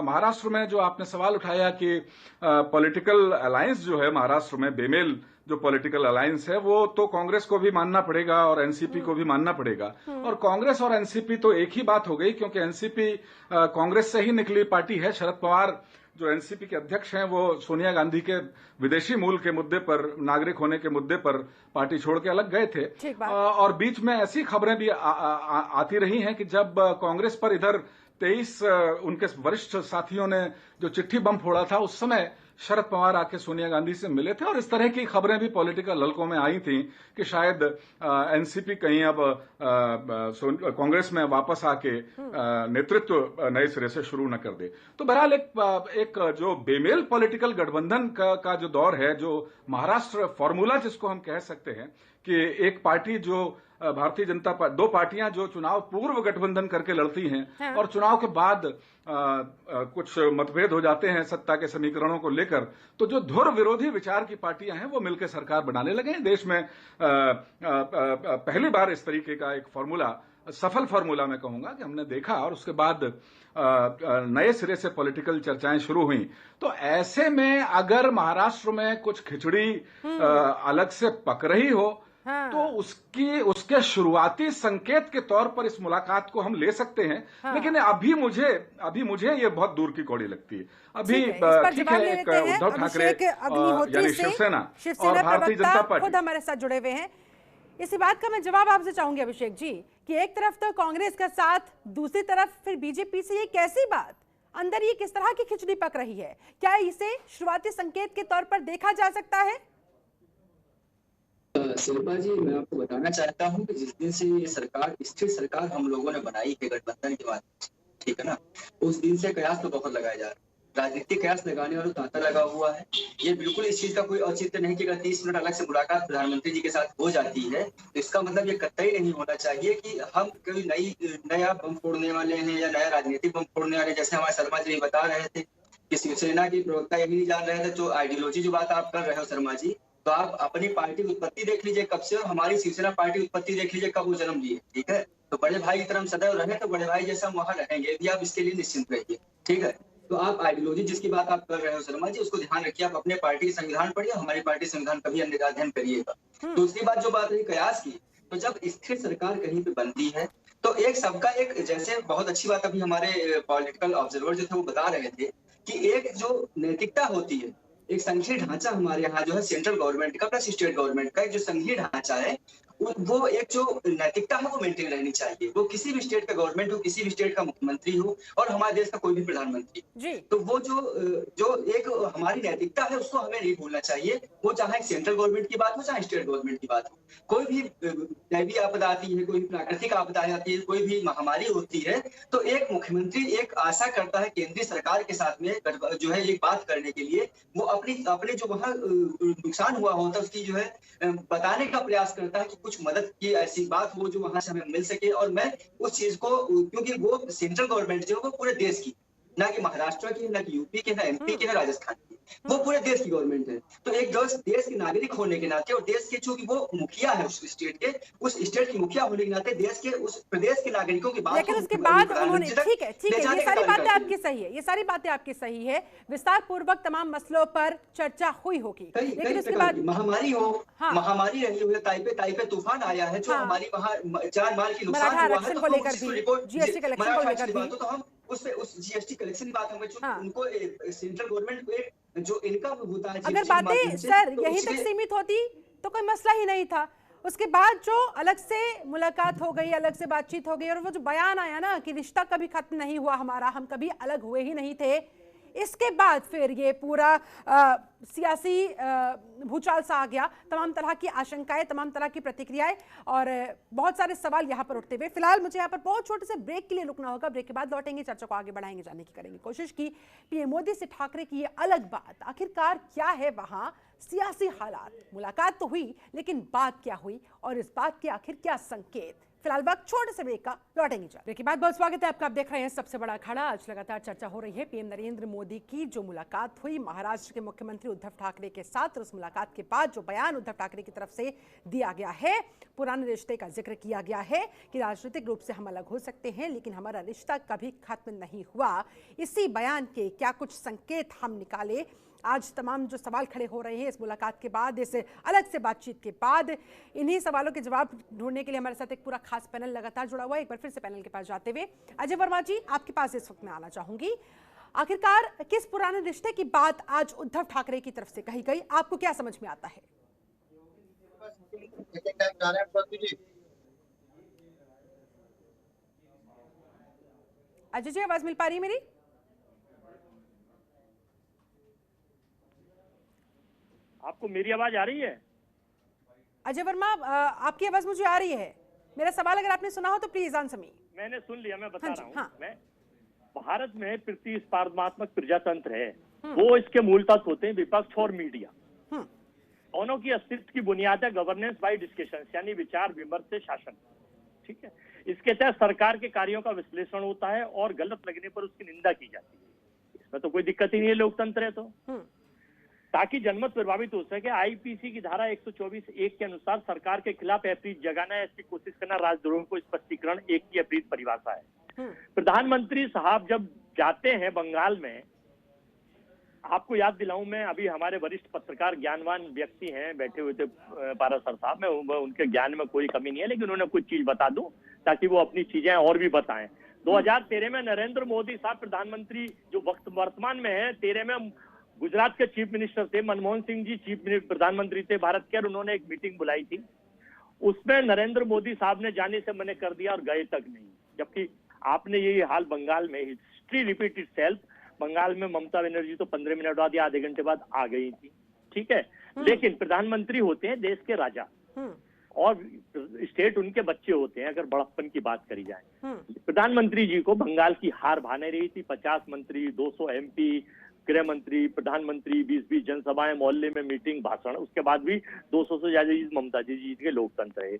महाराष्ट्र में जो आपने सवाल उठाया कि पॉलिटिकल अलायंस जो है महाराष्ट्र में, बेमेल जो पॉलिटिकल अलायंस है, वो तो कांग्रेस को भी मानना पड़ेगा और एनसीपी को भी मानना पड़ेगा। और कांग्रेस और एनसीपी तो एक ही बात हो गई, क्योंकि एनसीपी कांग्रेस से ही निकली पार्टी है। शरद पवार जो एनसीपी के अध्यक्ष हैं, वो सोनिया गांधी के विदेशी मूल के मुद्दे पर, नागरिक होने के मुद्दे पर पार्टी छोड़ के अलग गए थे। और बीच में ऐसी खबरें भी आती रही हैं कि जब कांग्रेस पर इधर 23 उनके वरिष्ठ साथियों ने जो चिट्ठी बम फोड़ा था, उस समय शरद पवार आके सोनिया गांधी से मिले थे। और इस तरह की खबरें भी पॉलिटिकल हलकों में आई थी कि शायद एनसीपी कहीं अब कांग्रेस में वापस आके नेतृत्व नए सिरे से शुरू न कर दे। तो बहरहाल एक जो बेमेल पॉलिटिकल गठबंधन का जो दौर है, जो महाराष्ट्र फॉर्मूला जिसको हम कह सकते हैं कि एक पार्टी जो भारतीय जनता पार्टी, दो पार्टियां जो चुनाव पूर्व गठबंधन करके लड़ती हैं और चुनाव के बाद कुछ मतभेद हो जाते हैं सत्ता के समीकरणों को लेकर, तो जो धुर विरोधी विचार की पार्टियां हैं वो मिलकर सरकार बनाने लगे हैं। देश में पहली बार इस तरीके का एक फॉर्मूला, सफल फॉर्मूला मैं कहूंगा कि हमने देखा, और उसके बाद नए सिरे से पॉलिटिकल चर्चाएं शुरू हुई। तो ऐसे में अगर महाराष्ट्र में कुछ खिचड़ी अलग से पक रही हो तो उसके शुरुआती संकेत के तौर पर इस मुलाकात को हम ले सकते हैं। लेकिन अभी मुझे ये बहुत दूर की कौड़ी लगती है। अभी ठीक है, एक उद्धव ठाकरे यानी शिवसेना और भारतीय जनता पार्टी खुद हमारे साथ जुड़े हुए हैं। इसी बात का मैं जवाब आपसे चाहूंगी अभिषेक जी कि एक तरफ तो कांग्रेस का साथ, दूसरी तरफ फिर बीजेपी से, ये कैसी बात, अंदर ये किस तरह की खिचड़ी पक रही है? क्या इसे शुरुआती संकेत के तौर पर देखा जा सकता है? शिल्पा जी, मैं आपको बताना चाहता हूं कि जिस दिन से ये सरकार, स्थिर सरकार हम लोगों ने बनाई है गठबंधन के बाद, ठीक है ना, उस दिन से कयास तो बहुत लगाया जा रहा है। राजनीतिक कयास लगाने वालों का तांता लगा हुआ है। ये बिल्कुल इस चीज का कोई औचित्य नहीं कि अगर 30 मिनट अलग से मुलाकात प्रधानमंत्री जी के साथ हो जाती है तो इसका मतलब ये कतई नहीं होना चाहिए कि हम कोई नया बम फोड़ने वाले हैं या नया राजनीतिक बम फोड़ने वाले। जैसे हमारे शर्मा जी बता रहे थे कि शिवसेना की प्रवक्ता यही नहीं जान रहे थे, जो आइडियोलॉजी जो बात आप कर रहे हो शर्मा जी, तो आप अपनी पार्टी की उत्पत्ति देख लीजिए कब से, और हमारी शिवसेना पार्टी उत्पत्ति देख लीजिए कब वो जन्म लिए, ठीक है। तो बड़े भाई की तरह सदैव रहे तो बड़े भाई जैसा हम वहां रहेंगे भी, आप इसके लिए निश्चिंत रहिए, ठीक है। तो आप आइडियोलॉजी जिसकी बात आप कर रहे हो शर्मा जी, उसको ध्यान रखिए। आप अपने पार्टी संविधान पढ़िए, हमारी पार्टी संविधान कभी अध्ययन करिएगा। दूसरी बात जो बात रही कयास की, तो जब स्थिर सरकार कहीं पे बनती है तो एक सबका एक, जैसे बहुत अच्छी बात अभी हमारे पॉलिटिकल ऑब्जर्वर जो थे वो बता रहे थे कि एक जो नैतिकता होती है, एक संघीय ढांचा हमारे यहाँ जो है सेंट्रल गवर्नमेंट का प्लस स्टेट गवर्नमेंट का एक जो संघीय ढांचा है, वो एक जो नैतिकता है वो मेंटेन रहनी चाहिए। वो किसी भी स्टेट का गवर्नमेंट हो, किसी भी स्टेट का मुख्यमंत्री हो, और हमारे देश का कोई भी प्रधानमंत्री, तो वो जो एक हमारी नैतिकता है उसको हमें नहीं भूलना चाहिए। वो चाहे सेंट्रल गवर्नमेंट की बात हो चाहे स्टेट गवर्नमेंट की बात हो, कोई भी दैवीय आपदा आती है, कोई भी प्राकृतिक आपदा आती है, कोई भी महामारी होती है, तो एक मुख्यमंत्री एक आशा करता है केंद्रीय सरकार के साथ में जो है एक बात करने के लिए, वो अपने जो वहाँ नुकसान हुआ होता है उसकी जो है बताने का प्रयास करता है कि कुछ मदद की ऐसी बात हो जो वहां से हमें मिल सके। और मैं उस चीज को, क्योंकि वो सेंट्रल गवर्नमेंट जो है वो पूरे देश की, ना कि महाराष्ट्र की, ना कि यूपी के, ना एमपी के, ना राजस्थान की, वो पूरे देश की गवर्नमेंट है। तो एक देश के नागरिक होने के नाते, और देश के चूंकि वो मुखिया है उस स्टेट के, उस स्टेट की मुखिया होने के नाते देश के उस प्रदेश के नागरिकों की बात, लेकिन उसके बाद उन्होंने, ठीक है, ये सारी बातें आपकी सही है, ये सारी बातें आपकी सही है, विस्तार पूर्वक तमाम मसलों पर चर्चा हुई होगी। लेकिन उसके बाद महामारी हो, महामारी रही हो, ताइपे तूफान आया है जो हमारी वहाँ जान माल की नुकसान हुआ है, को लेकर भी, जीएसटी कलेक्शन को लेकर भी, तो हम उस जीएसटी कलेक्शन की बात हमें, उनको सेंट्र गवर्नमेंट को जो इनकम होता है, अगर बातें सर यहीं तक सीमित होती तो कोई मसला ही नहीं था। उसके बाद जो अलग से मुलाकात हो गई, अलग से बातचीत हो गई, और वो जो बयान आया ना कि रिश्ता कभी खत्म नहीं हुआ हमारा, हम कभी अलग हुए ही नहीं थे, इसके बाद फिर ये पूरा सियासी भूचाल सा आ गया, तमाम तरह की आशंकाएं, तमाम तरह की प्रतिक्रियाएं और बहुत सारे सवाल यहाँ पर उठते हुए। फिलहाल मुझे यहाँ पर बहुत छोटे से ब्रेक के लिए रुकना होगा, ब्रेक के बाद लौटेंगे, चर्चा को आगे बढ़ाएंगे, जानने की करेंगे कोशिश की पीएम मोदी से ठाकरे की ये अलग बात, आखिरकार क्या है वहां सियासी हालात। मुलाकात तो हुई लेकिन बात क्या हुई और इस बात के आखिर क्या संकेत। फिलहाल वक्त छोटे से ब्रेक का, लौटेंगे ब्रेक के बाद। बहुत स्वागत है आपका, आप देख रहे हैं सबसे बड़ा अखाड़ा। आज लगातार चर्चा हो रही है पीएम नरेंद्र मोदी की जो मुलाकात हुई महाराष्ट्र के मुख्यमंत्री उद्धव ठाकरे के साथ, और उस मुलाकात के बाद जो बयान उद्धव ठाकरे की तरफ से दिया गया है, पुराने रिश्ते का जिक्र किया गया है कि राजनीतिक रूप से हम अलग हो सकते हैं लेकिन हमारा रिश्ता कभी खत्म नहीं हुआ। इसी बयान के क्या कुछ संकेत हम निकाले, आज तमाम जो सवाल खड़े हो रहे हैं इस मुलाकात के बाद, इस अलग से बातचीत के बाद, इन्हीं सवालों के जवाब ढूंढने के लिए हमारे साथ एक पूरा खास पैनल लगातार जुड़ा हुआ है। एक बार फिर से पैनल के पास जाते हुए अजय वर्मा जी, आपके पास इस वक्त मैं आना चाहूंगी। आखिरकार किस पुराने रिश्ते की बात आज उद्धव ठाकरे की तरफ से कही गई, आपको क्या समझ में आता है? अजय जी, आवाज मिल पा रही है मेरी? आपको मेरी आवाज आ रही है? अजय वर्मा, आपकी आवाज मुझे आ रही है। मेरा सवाल अगर आपने सुना हो तो प्लीज आंसर मी। मैंने सुन लिया, मैं बता रहा हूँ। हाँ। मैं भारत में प्रतिस्पर्धात्मक प्रजातंत्र है, वो इसके मूल तत्व होते हैं विपक्ष और मीडिया। दोनों की अस्तित्व की बुनियाद है गवर्नेंस बाय डिस्कशन, यानी विचार विमर्श से शासन। ठीक है, इसके तहत सरकार के कार्यों का विश्लेषण होता है और गलत लगने पर उसकी निंदा की जाती है। इसमें तो कोई दिक्कत ही नहीं है, लोकतंत्र है तो। ताकि जनमत प्रभावित हो सके, आईपीसी की धारा 124(1) के अनुसार सरकार के खिलाफ अप्रीत जगाना या इसकी कोशिश करना राजद्रोह को स्पष्टीकरण 1 की अप्रीत परिभाषा है। प्रधानमंत्री साहब जब जाते हैं बंगाल में, आपको याद दिलाऊं मैं, अभी हमारे वरिष्ठ पत्रकार ज्ञानवान व्यक्ति हैं बैठे हुए थे पारासर साहब, मैं उनके ज्ञान में कोई कमी नहीं है, लेकिन उन्हें कुछ चीज बता दूं ताकि वो अपनी चीजें और भी बताएं। 2013 में नरेंद्र मोदी साहब प्रधानमंत्री जो वक्त वर्तमान में है, 13 में गुजरात के चीफ मिनिस्टर थे, मनमोहन सिंह जी चीफ प्रधानमंत्री थे भारत के, और उन्होंने एक मीटिंग बुलाई थी। उसमें नरेंद्र मोदी साहब ने जाने से मना कर दिया और गए तक नहीं। जबकि आपने ये हाल बंगाल में, हिस्ट्री रिपीट इटसेल्फ, बंगाल में ममता बनर्जी तो 15 मिनट बाद या आधे घंटे बाद आ गई थी। ठीक है, लेकिन प्रधानमंत्री होते हैं देश के राजा और स्टेट उनके बच्चे होते हैं, अगर बड़प्पन की बात करी जाए। प्रधानमंत्री जी को बंगाल की हार भाने रही थी। 50 मंत्री, 200 MP, गृह मंत्री, प्रधानमंत्री, 20-20 जनसभाएं, मोहल्ले में मीटिंग, भाषण, उसके बाद भी 200 से ज्यादा ममता जी जीत के लोकतंत्र है।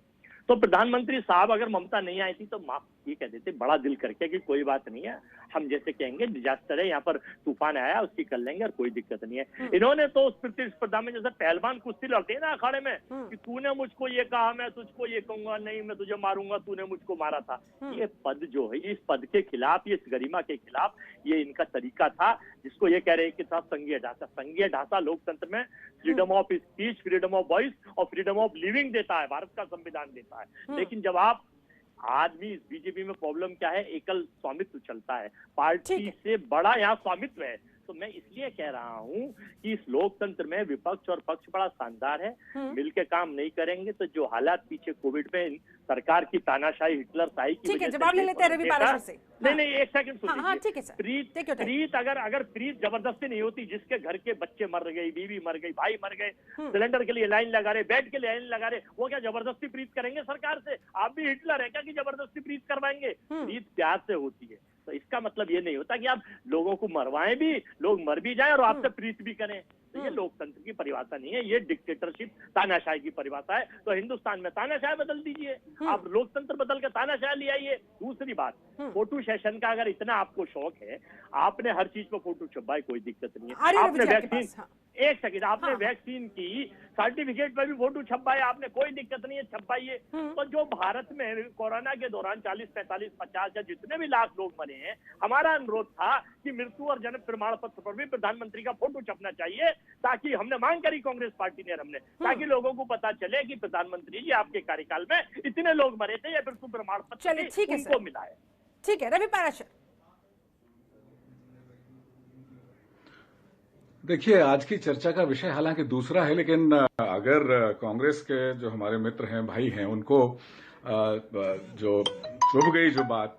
तो प्रधानमंत्री साहब अगर ममता नहीं आई थी तो माफ ये कह देते बड़ा दिल करके कि कोई बात नहीं है, हम जैसे कहेंगे डिजास्टर है, यहाँ पर तूफान आया उसकी कर लेंगे और कोई दिक्कत नहीं है। इन्होंने तो उस प्रतिस्पर्धा में जैसे पहलवान कुश्ती लड़ते हैं ना अखाड़े में कि तूने मुझको ये कहा, मैं तुझको ये कहूंगा, नहीं मैं तुझे मारूंगा, तूने मुझको मारा था। ये पद जो है, इस पद के खिलाफ, ये इस गरिमा के खिलाफ ये इनका तरीका था, जिसको ये कह रहे हैं कि साहब संघीय ढांचा। संघीय ढांचा लोकतंत्र में freedom of speech, freedom of voice और फ्रीडम ऑफ लिविंग देता है, भारत का संविधान देता है। लेकिन जब आप आदमी, बीजेपी में प्रॉब्लम क्या है, एकल स्वामित्व चलता है, पार्टी से बड़ा यहाँ स्वामित्व है। तो मैं इसलिए कह रहा हूं कि इस लोकतंत्र में विपक्ष और पक्ष बड़ा शानदार है, मिलकर काम नहीं करेंगे तो जो हालात पीछे कोविड में सरकार की तानाशाही, हिटलर शाही की ठीक है, जवाब ले लेते हैं रवि पाराशर से। नहीं, एक सेकंड सुनिए। हाँ, ठीक है सर। प्रीत अगर प्रीत जबरदस्ती नहीं होती, जिसके घर के बच्चे मर गए, बीवी मर गई, भाई मर गए, सिलेंडर के लिए लाइन लगा रहे, बेड के लिए लाइन लगा रहे, वो क्या जबरदस्ती प्रीत करेंगे सरकार से? आप भी हिटलर है क्या कि जबरदस्ती प्रीत करवाएंगे? प्रीत प्यार से होती है। तो इसका मतलब ये नहीं होता कि आप लोगों को मरवाएं भी, लोग मर भी जाएं और आपसे प्रीत भी करें। तो ये लोकतंत्र की परिभाषा नहीं है, ये डिक्टेटरशिप, तानाशाही की परिभाषा है। तो हिंदुस्तान में तानाशाही बदल दीजिए, आप लोकतंत्र बदल के तानाशाही ले आइए। दूसरी बात, फोटो सेशन का अगर इतना आपको शौक है, आपने हर चीज पर फोटो छपवाए, कोई दिक्कत नहीं है। आपने वैक्सीन, एक सेकंड, आपने वैक्सीन की सर्टिफिकेट पर भी फोटो छपवाए, आपने कोई दिक्कत नहीं है, छपवाइए। तो जो भारत में कोरोना के दौरान 40, 45, 50 या जितने भी लाख लोग मरे हैं, हमारा अनुरोध था कि मृत्यु और जन्म प्रमाण पत्र पर भी प्रधानमंत्री का फोटो छपना चाहिए, ताकि हमने मांग करी कांग्रेस पार्टी ने, हमने, ताकि लोगों को पता चले कि प्रधानमंत्री जी आपके कार्यकाल में इतने लोग मरे थे, या मृत्यु प्रमाण पत्र उनको मिला है। ठीक है, रवि पाराशर। देखिए, आज की चर्चा का विषय हालांकि दूसरा है, लेकिन अगर कांग्रेस के जो हमारे मित्र हैं, भाई हैं, उनको जो चुभ गई जो बात,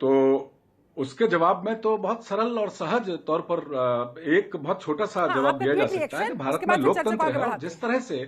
तो उसके जवाब में तो बहुत सरल और सहज तौर पर एक बहुत छोटा सा जवाब दिया जा सकता है कि भारत में लोकतंत्र है, जिस तरह से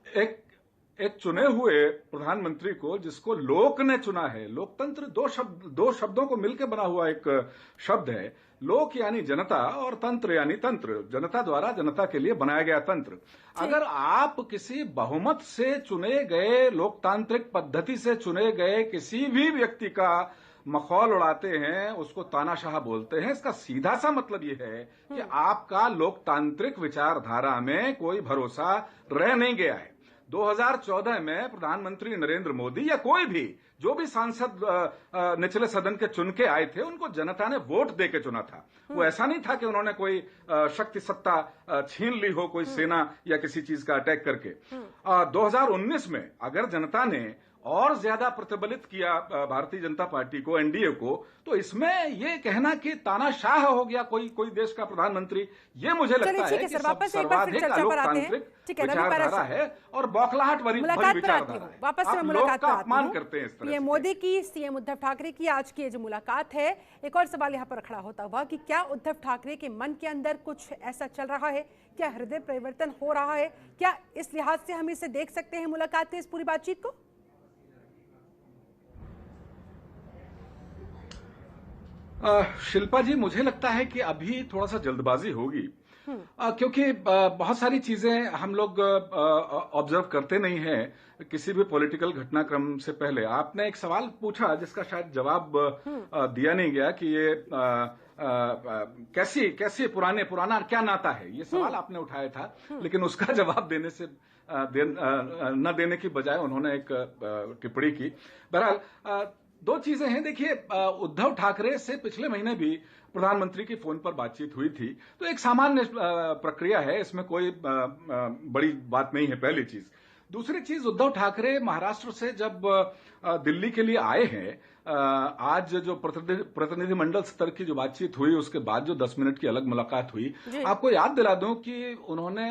एक चुने हुए प्रधानमंत्री को, जिसको लोक ने चुना है, लोकतंत्र दो शब्दों को मिलकर बना हुआ एक शब्द है। लोक यानी जनता और तंत्र यानी तंत्र, जनता द्वारा जनता के लिए बनाया गया तंत्र। अगर आप किसी बहुमत से चुने गए, लोकतांत्रिक पद्धति से चुने गए किसी भी व्यक्ति का मखौल उड़ाते हैं, उसको तानाशाह बोलते हैं, इसका सीधा सा मतलब यह है कि आपका लोकतांत्रिक विचारधारा में कोई भरोसा रह नहीं गया है। 2014 में प्रधानमंत्री नरेंद्र मोदी या कोई भी जो भी सांसद निचले सदन के चुन के आए थे, उनको जनता ने वोट दे के चुना था। वो ऐसा नहीं था कि उन्होंने कोई शक्ति सत्ता छीन ली हो, कोई सेना या किसी चीज का अटैक करके। 2019 में अगर जनता ने और ज्यादा प्रतिबलित किया भारतीय जनता पार्टी को, एनडीए को, तो इसमें ये कहना कि तानाशाह हो गया कोई देश का प्रधानमंत्री, ये मुझे लगता है कि सर्वाधिक अलोकतांत्रिक विचारधारा है और बौखलाहट भरी विचारधारा है। वापस आप लोग का अपमान करते हैं इस तरह से। मोदी की सीएम उद्धव ठाकरे की आज की जो मुलाकात है, एक और सवाल यहाँ पर खड़ा होता हुआ कि क्या उद्धव ठाकरे के मन के अंदर कुछ ऐसा चल रहा है, क्या हृदय परिवर्तन हो रहा है, क्या इस लिहाज से हम इसे देख सकते हैं मुलाकात के इस पूरी बातचीत को? शिल्पा जी, मुझे लगता है कि अभी थोड़ा सा जल्दबाजी होगी, क्योंकि बहुत सारी चीजें हम लोग ऑब्जर्व करते नहीं हैं किसी भी पॉलिटिकल घटनाक्रम से पहले। आपने एक सवाल पूछा जिसका शायद जवाब दिया नहीं गया कि ये कैसी पुराना क्या नाता है, ये सवाल आपने उठाया था, लेकिन उसका जवाब देने से न देने की बजाय उन्होंने एक टिप्पणी की। बहरहाल दो चीजें हैं। देखिए, उद्धव ठाकरे से पिछले महीने भी प्रधानमंत्री की फोन पर बातचीत हुई थी, तो एक सामान्य प्रक्रिया है, इसमें कोई बड़ी बात नहीं है, पहली चीज। दूसरी चीज, उद्धव ठाकरे महाराष्ट्र से जब दिल्ली के लिए आए हैं, आज जो प्रतिनिधिमंडल स्तर की जो बातचीत हुई, उसके बाद जो 10 मिनट की अलग मुलाकात हुई, आपको याद दिला दूं कि उन्होंने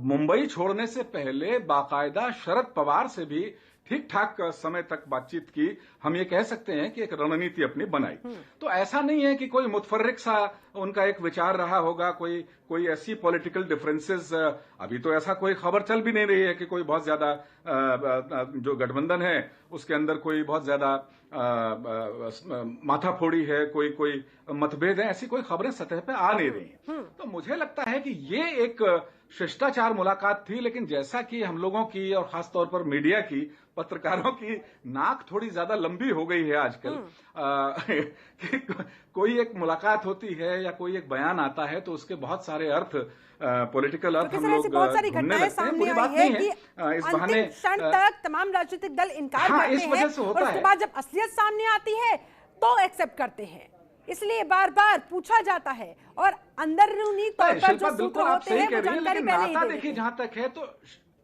मुंबई छोड़ने से पहले बाकायदा शरद पवार से भी ठीक ठाक समय तक बातचीत की। हम ये कह सकते हैं कि एक रणनीति अपनी बनाई। तो ऐसा नहीं है कि कोई मुतफर्रिक सा उनका एक विचार रहा होगा, कोई ऐसी पॉलिटिकल डिफरेंसेस, अभी तो ऐसा कोई खबर चल भी नहीं रही है कि कोई बहुत ज्यादा जो गठबंधन है उसके अंदर कोई बहुत ज्यादा माथाफोड़ी है, कोई मतभेद है, ऐसी कोई खबरें सतह पे आ नहीं रही हैं। तो मुझे लगता है कि ये एक शिष्टाचार मुलाकात थी, लेकिन जैसा कि हम लोगों की और खासतौर पर मीडिया की, पत्रकारों की नाक थोड़ी ज्यादा लंबी हो गई है आजकल। कि कोई एक मुलाकात होती है या कोई एक बयान आता है तो उसके बहुत सारे अर्थ, पॉलिटिकल अर्थ हम लोग ढूंढने लगते हैं। बुरी बात नहीं है, इस बहाने क्षण तक तमाम राजनीतिक दल इनकार करते इस वजह से हैं होता और उसके बाद जब असलियत सामने आती है तो एक्सेप्ट करते हैं। इसलिए बार बार पूछा जाता है और अंदरूनी तौर पर जो सूत्र होते हैं वो जानकारी पहले ही दे देते हैं। जहां तक है तो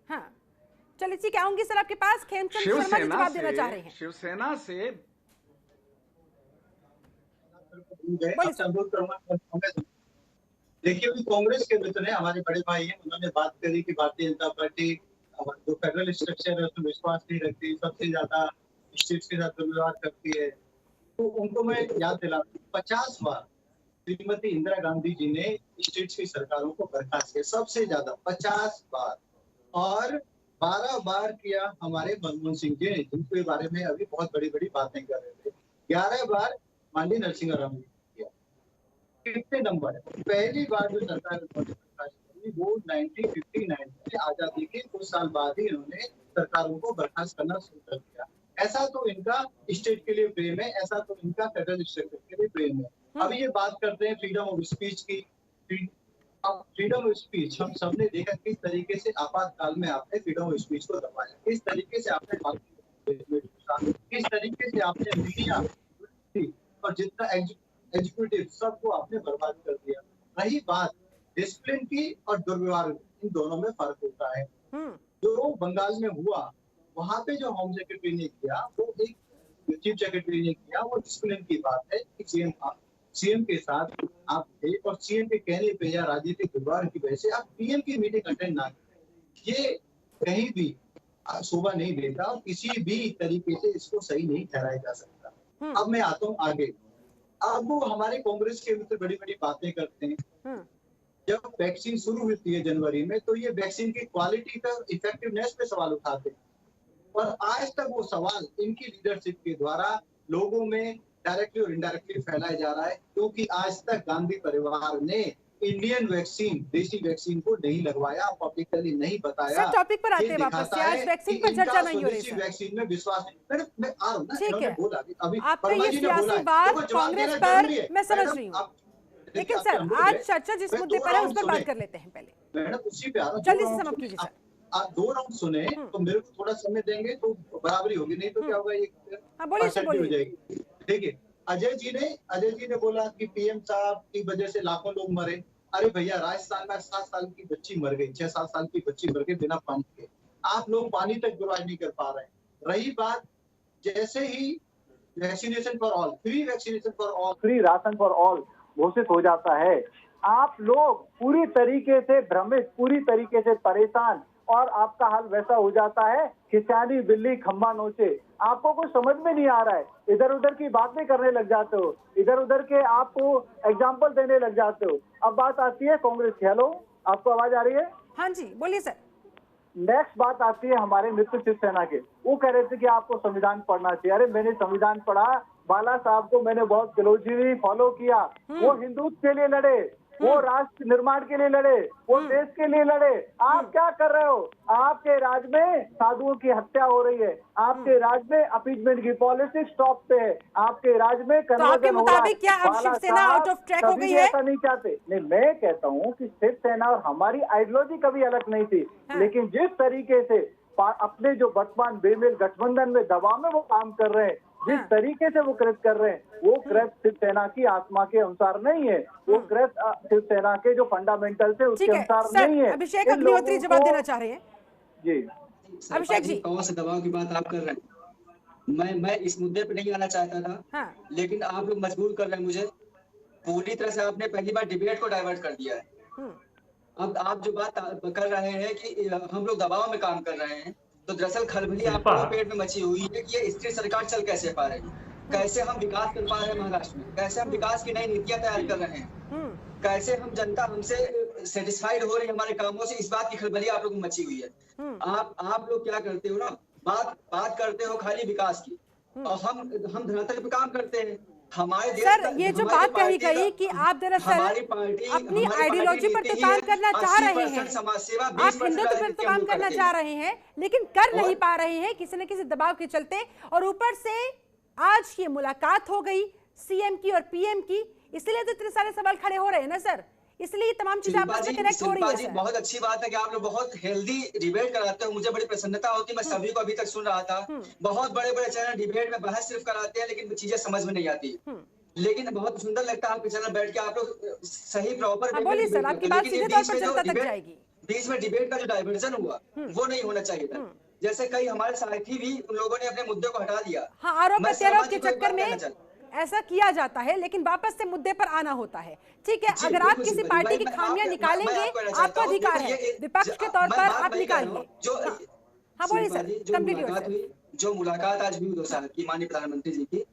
हाँ, चलिए ठीक है, आऊंगी सर आपके पास। खेमचंद शर्मा जी जवाब देना चाह रहे हैं। शिवसेना से देखिए, अभी कांग्रेस के मित्र हैं, हमारे बड़े भाई हैं, उन्होंने बात करी कि भारतीय जनता पार्टी जो फेडरल स्ट्रक्चर है उसमें विश्वास नहीं रखती, सबसे ज्यादा स्टेट्स के साथ व्यवहार करती है। तो उनको मैं याद दिला, 50 बार श्रीमती इंदिरा गांधी जी ने स्टेट्स की सरकारों को बर्खास्त किया, सबसे ज्यादा 50 बार, और 12 बार किया हमारे मनमोहन सिंह जी ने, जिनके बारे में अभी बहुत बड़ी बड़ी बातें कर रहे थे। 11 बार माननीय नरसिंह राव जी किया। कितने नंबर है? पहली बार जो सरकार वो 1959 में आजादी के कुछ साल बाद ही इन्होंने सरकारों को बर्खास्त करना शुरू कर दिया। ऐसा तो इनका स्टेट के लिए प्रेम है, ऐसा तो इनका फेडरल स्ट्रक्चर के लिए प्रेम है। अभी ये बात करते हैं फ्रीडम ऑफ स्पीच की। अब फ्रीडम ऑफ स्पीच हम सबने देखा किस तरीके से आपातकाल में आपने फ्रीडम ऑफ स्पीच को दबाया, किस तरीके से आपने किस तरीके से आपने मीडिया और जितना एग्जीक्यूटिव सबको आपने बर्बाद कर दिया। रही बात डिसिप्लिन की और दुर्व्यवहार, इन दोनों में फर्क होता है। जो बंगाल में हुआ, वहां पे जो होम सेक्रेटरी ने किया, वो एक चीफ सेक्रेटरी ने किया, वो डिसिप्लिन की बात है कि सीएम के साथ आप थे और सीएम के कहने पे या राजनीतिक व्यवहार की वजह से आप पीएम की मीटिंग अटेंड ना करें, ये कहीं भी शोभा नहीं देता और किसी भी तरीके से इसको सही नहीं ठहराया जा सकता। अब मैं आता हूँ आगे। अब वो हमारे कांग्रेस के मित्र बड़ी बड़ी बातें करते हैं। जब वैक्सीन शुरू होती है जनवरी में, तो ये वैक्सीन की क्वालिटी का इफेक्टिवनेस पे सवाल उठाते हैं, और आज तक वो सवाल इनकी लीडरशिप के द्वारा लोगों में डायरेक्टली और इनडायरेक्टली फैलाया जा रहा है, क्योंकि आज तक गांधी परिवार ने इंडियन वैक्सीन, देसी वैक्सीन को नहीं लगवाया, पब्लिकली नहीं बताया। सर टॉपिक पर आते हैं वापस से, आज वैक्सीन पर चर्चा नहीं हो रही है। वैक्सीन में विश्वास नहीं, मैं आ रहा हूं ना, ठीक है, बोला अभी आपका ये सियासी बात कांग्रेस पर मैं समझ रही हूँ, लेकिन सर आज चर्चा जिस मुद्दे पर है उस पर बात कर लेते हैं पहले। मैडम उसी पे आ रहा हूं, जल्दी से समाप्त कीजिए सर। आप 2 राउंड सुने तो मेरे को थोड़ा समय देंगे तो बराबरी होगी, नहीं तो क्या होगा, एक हो जाएगी। देखिए, अजय जी ने बोला कि पीएम साहब की वजह से लाखों लोग मरे। अरे भैया, राजस्थान में 7 साल की बच्ची मर गई, 6-7 साल की बच्ची मर गई बिना पानी के। आप लोग पानी तक प्रोवाइड नहीं कर पा रहे हैं। रही बात, जैसे ही vaccination for all, free vaccination for all, free ration for all घोषित हो जाता है, आप लोग पूरी तरीके से भ्रमित, पूरी तरीके से परेशान, और आपका हाल वैसा हो जाता है खिसियानी बिल्ली खम्बा नोचे। आपको कुछ समझ में नहीं आ रहा है, इधर उधर की बातें करने लग जाते हो, इधर उधर के आपको एग्जाम्पल देने लग जाते हो। अब बात आती है कांग्रेस की। हेलो, आपको आवाज आ रही है? हाँ जी, बोलिए सर। नेक्स्ट बात आती है हमारे मित्र शिवसेना के, वो कह रहे थे कि आपको संविधान पढ़ना चाहिए। अरे मैंने संविधान पढ़ा, बाला साहब को मैंने बहुत क्लोजली फॉलो किया, वो हिंदुत्व के लिए लड़े, वो राष्ट्र निर्माण के लिए लड़े, वो देश के लिए लड़े। आप क्या कर रहे हो? आपके राज्य में साधुओं की हत्या हो रही है, आपके राज्य में अपीजमेंट की पॉलिटिक्स टॉप पे है, आपके राज्य में तो आपके मुताबिक क्या अब शिवसेना आउट ऑफ ट्रैक हो गई है? ऐसा नहीं चाहते। नहीं, मैं कहता हूँ कि शिवसेना और हमारी आइडियोलॉजी कभी अलग नहीं थी, लेकिन जिस तरीके से अपने जो वर्तमान बेमेल गठबंधन में दबाव में वो काम कर रहे हैं, जिस तरीके से वो कृत कर रहे हैं, वो कृत शिवसेना की आत्मा के अनुसार नहीं है, वो कृत शिवसेना के जो फंडामेंटल्स है उसके अनुसार नहीं है। अभिषेक अग्निहोत्री जवाब देना चाह रहे हैं। जी अभिषेक जी, कौन से दबाव की बात आप कर रहे हैं? मैं इस मुद्दे पे नहीं आना चाहता था, हाँ। लेकिन आप लोग मजबूर कर रहे हैं मुझे। पूरी तरह से आपने पहली बार डिबेट को डाइवर्ट कर दिया है। अब आप जो बात कर रहे हैं कि हम लोग दबाव में काम कर रहे हैं, तो दरअसल खलबली आपको पेट में मची हुई है कि ये स्थिर सरकार चल कैसे पा रही है, कैसे हम विकास कर पा रहे हैं महाराष्ट्र में, कैसे हम विकास की नई नीतियां तैयार कर रहे हैं, कैसे हम जनता हमसे सेटिस्फाइड हो रही है हमारे कामों से, इस बात की खलबली आप लोगों को मची हुई है। आप लोग क्या करते हो ना, बात करते हो खाली विकास की, और हम धरातल पे काम करते हैं। हमारे देश सर, ये जो बात कही गई कि आप दरअसल अपनी आइडियोलॉजी पर तो काम करना चाह रहे हैं, आप हिंदुत्व पर तो काम करना चाह रहे हैं, लेकिन कर नहीं पा रहे हैं किसी न किसी दबाव के चलते, और ऊपर से आज ये मुलाकात हो गई सीएम की और पीएम की, इसलिए तो इतने सारे सवाल खड़े हो रहे हैं ना सर, इसलिए तमाम चीजें आपस में कनेक्ट हो रही है। बहुत अच्छी बात है कि आप लोग बहुत हेल्दी डिबेट कराते हो, मुझे बड़ी प्रसन्नता होती है। मैं सभी को अभी तक सुन रहा था, बहुत बड़े बड़े चैनल डिबेट में बहस सिर्फ कराते हैं, लेकिन चीजें समझ में नहीं आती। लेकिन बहुत सुंदर लगता है आपके चैनल बैठ के आप लोग सही प्रॉपर। बोलिए सर, आपकी बात सीधे तौर पर जनता तक जाएगी। बीच में डिबेट का जो डाइवर्जन हुआ वो नहीं होना चाहिए था। जैसे कई हमारे साथी भी उन लोगों ने अपने मुद्दे को हटा दिया। हाँ, आरोप प्रत्यारोप के चक्कर में ऐसा किया जाता है, लेकिन वापस से मुद्दे पर आना होता है। ठीक है, अगर आप किसी पार्टी की खामियां निकालेंगे, आपका अधिकार है, विपक्ष के तौर पर आप निकालिए। हाँ बोलिए सर। जो मुलाकात आज हुई 2 साल की माननीय प्रधानमंत्री जी की,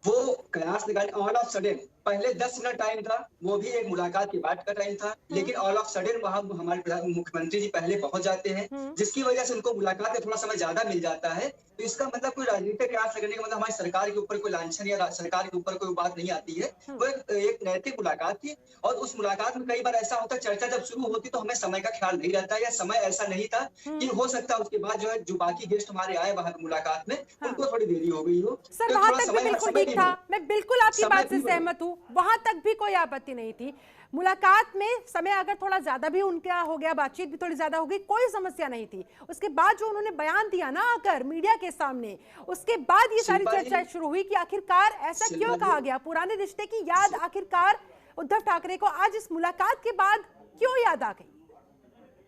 वो कयास निकाले ऑल ऑफ सडन, पहले 10 मिनट टाइम था, वो भी एक मुलाकात की बात कर रही था, लेकिन ऑल ऑफ सडन वहां हमारे मुख्यमंत्री जी पहले पहुंच जाते हैं, जिसकी वजह से उनको मुलाकात में थोड़ा समय ज्यादा मिल जाता है। तो इसका मतलब कोई राजनीतिक प्रयास लगने का मतलब हमारी सरकार के ऊपर कोई लांछन या सरकार के ऊपर कोई बात नहीं आती है। वो एक नैतिक मुलाकात थी, और उस मुलाकात में कई बार ऐसा होता है, चर्चा जब शुरू होती तो हमें समय का ख्याल नहीं रहता, या समय ऐसा नहीं था कि हो सकता है उसके बाद जो है जो बाकी गेस्ट हमारे आए वहां मुलाकात में, उनको थोड़ी देरी हो गई हो। सर वहां तक भी बिल्कुल ठीक था, मैं बिल्कुल आपकी बात से सहमत हूँ, वहां तक भी कोई आपत्ति नहीं थी। मुलाकात में समय अगर थोड़ा ज्यादा भी उनका हो गया, बातचीत भी थोड़ी ज्यादा हो गई, कोई समस्या नहीं थी। उसके बाद जो उन्होंने बयान दिया ना आकर मीडिया के सामने, उसके बाद ये सारी चर्चा शुरू हुई कि आखिरकार ऐसा क्यों कहा गया, पुराने रिश्ते की याद आखिरकार उद्धव ठाकरे को आज इस मुलाकात के बाद क्यों याद आ गई?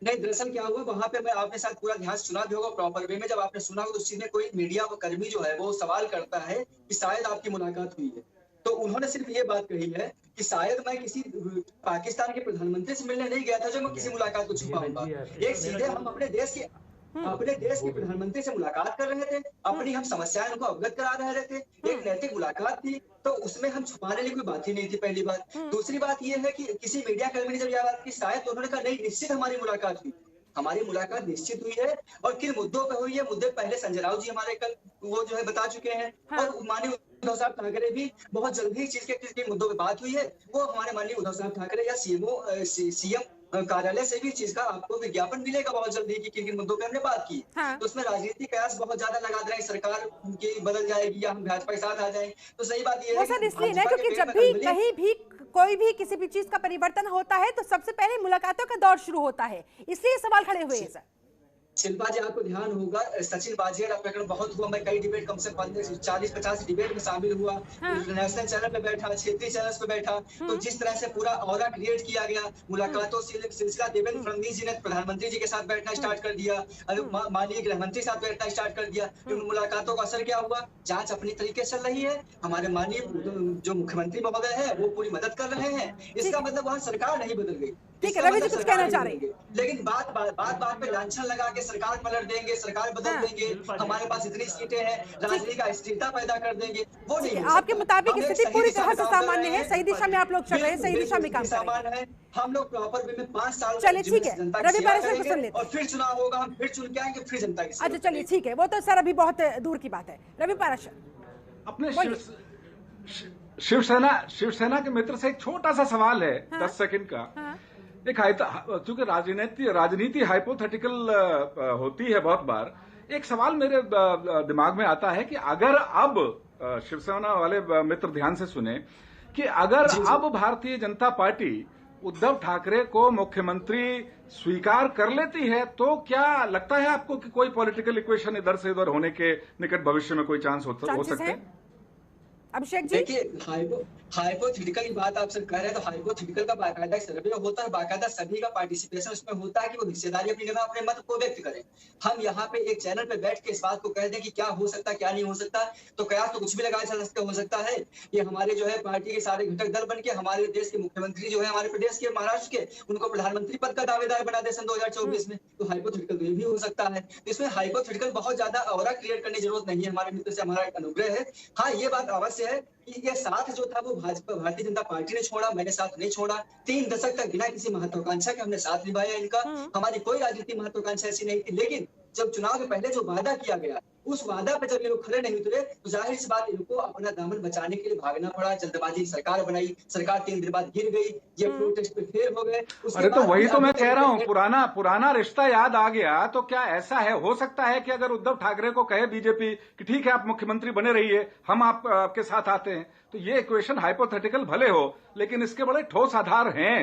नहीं, दरअसल क्या हुआ वहां पे, मैं आपने शायद पूरा ध्यान सुना भी होगा प्रॉपर वे में, जब आपने सुना होगा तो उस चीज में कोई मीडिया कर्मी जो है वो सवाल करता है कि शायद आपकी मुलाकात हुई है, तो उन्होंने सिर्फ ये बात कही है कि शायद मैं किसी पाकिस्तान के प्रधानमंत्री से मिलने नहीं गया था जो मैं किसी मुलाकात को छुपाऊंगा। एक सीधे हम अपने देश के प्रधानमंत्री से मुलाकात कर रहे थे, अपनी हम समस्याएं उनको अवगत करा रहे थे, एक नैतिक मुलाकात थी, तो उसमें हम छुपाने की कोई बात ही नहीं थी, पहली बात। दूसरी बात यह है कि किसी मीडिया कर्मी ने जब यह बात की शायद, तो उन्होंने कहा नहीं, निश्चित हमारी मुलाकात हुई, हमारी मुलाकात निश्चित हुई है, और किन मुद्दों पे हुई है, मुद्दे पहले संजय राउत जी हमारे कल वो जो है बता चुके हैं, और माननीय उद्धव साहब ठाकरे भी बहुत जल्दी इस चीज के मुद्दों पे बात हुई है, वो हमारे माननीय उद्धव साहब ठाकरे या सीएम कार्यालय से भी चीज का आपको विज्ञापन मिलेगा बहुत जल्दी कि किन किन मुद्दों पे हमने बात की। तो उसमें राजनीतिक कयास बहुत ज्यादा लगा दे रहे हैं, सरकार की बदल जाएगी या हम भाजपा के साथ आ जाएंगे, तो सही बात ये है सर इसलिए ना, क्योंकि जब भी कहीं भी कोई भी किसी भी चीज का परिवर्तन होता है तो सबसे पहले मुलाकातों का दौर शुरू होता है, इसलिए सवाल खड़े हुए हैं। सर शिल्पा जी, आपको ध्यान होगा सचिन बाजिया का प्रकरण बहुत हुआ, मैं कई डिबेट कम से कम 40-50 डिबेट में शामिल हुआ, नेशनल चैनल पे बैठा, क्षेत्रीय चैनल पे बैठा, तो जिस तरह से पूरा ऑरा क्रिएट किया गया, मुलाकातों से सिलसिला देवेंद्र फडणवीस जी ने प्रधानमंत्री जी के साथ बैठना स्टार्ट कर दिया, माननीय गृह मंत्री साथ बैठना स्टार्ट कर दिया, मुलाकातों का असर क्या हुआ, जांच अपनी तरीके से चल रही है, हमारे माननीय जो मुख्यमंत्री महोदय है वो पूरी मदद कर रहे हैं, इसका मतलब वहाँ सरकार नहीं बदल गई। ठीक है, रवि जी कुछ कहना चाह रहे हैं, लेकिन बात पे लांछन लगा के सरकार पलट देंगे, सरकार बदल देंगे, हमारे पास इतनी सीटें हैं, राजनीति का स्थिरता पैदा कर देंगे, वो नहीं। आपके मुताबिक स्थिति पूरी तरह से सामान्य है, सही दिशा में आप लोग चल रहे हैं, सही दिशा में काम कर रहे हैं। हम लोग प्रॉपर वे में 5 साल चलिए ठीक है, रवि पाराशर को सुन लेते हैं, और फिर चुनाव होगा, हम फिर चुन के आएंगे, फिर जनता की। अच्छा चलिए ठीक है, वो तो सर अभी बहुत दूर की बात है। रवि पाराशर, अपने शिवसेना के मित्र से एक छोटा सा सवाल है, 10 सेकंड का। एक चूंकि राजनीति हाइपोथेटिकल होती है बहुत बार, एक सवाल मेरे दिमाग में आता है कि अगर अब शिवसेना वाले मित्र ध्यान से सुने कि अगर अब भारतीय जनता पार्टी उद्धव ठाकरे को मुख्यमंत्री स्वीकार कर लेती है, तो क्या लगता है आपको कि कोई पॉलिटिकल इक्वेशन इधर से उधर होने के निकट भविष्य में कोई चांस हो सकते हैं? अभिषेक जी, देखिए हाइपोथेटिकल की बात आप सर कह रहे हैं, तो हाइपोथेटिकल का बाकायदा सर्वे होता है, बाकायदा सभी का पार्टिसिपेशन उसमें होता है कि वो हिस्सेदारी अपनी जगह अपने मत को व्यक्त करें। हम यहाँ पे एक चैनल पे बैठ के इस बात को कह दें कि क्या हो सकता है क्या नहीं हो सकता, तो कयास तो कुछ भी लगाया जा सकता हो सकता है कि हमारे जो है पार्टी के सारे घटक दल बन के हमारे देश के मुख्यमंत्री जो है हमारे प्रदेश के महाराष्ट्र के, उनको प्रधानमंत्री पद का दावेदार बना दे सन 2024 में, तो हाइपोथेटिकल तो ये भी हो सकता है। इसमें हाइपोथेटिकल बहुत ज्यादा ऑरा क्रिएट करने की जरूरत नहीं है, हमारे मित्र से हमारा एक अनुग्रह है। हाँ, ये बात अवश्य है कि ये साथ जो था वो भारतीय जनता पार्टी ने छोड़ा, मैंने साथ नहीं छोड़ा। 3 दशक तक बिना किसी महत्वाकांक्षा के हमने साथ निभाया इनका, हमारी कोई राजनीतिक महत्वाकांक्षा ऐसी नहीं थी। लेकिन जब चुनाव के पहले जो वादा किया गया, उस वादा पे जब ये लोग खड़े नहीं उतरे, तो जाहिर सी बात इनको अपना दामन बचाने के लिए भागना पड़ा। जल्दबाजी सरकार बनाई, सरकार 3 दिन बाद गिर गई, ये फ्लोर टेस्ट पे फेल हो गए। अरे तो वही तो मैं कह रहा हूँ, पुराना रिश्ता याद आ गया। तो क्या ऐसा है, हो सकता है कि अगर उद्धव ठाकरे को कहे बीजेपी कि ठीक है आप मुख्यमंत्री बने रहिए, हम आपके साथ आते हैं, तो ये इक्वेशन हाइपोथेटिकल भले हो लेकिन इसके बड़े ठोस आधार हैं।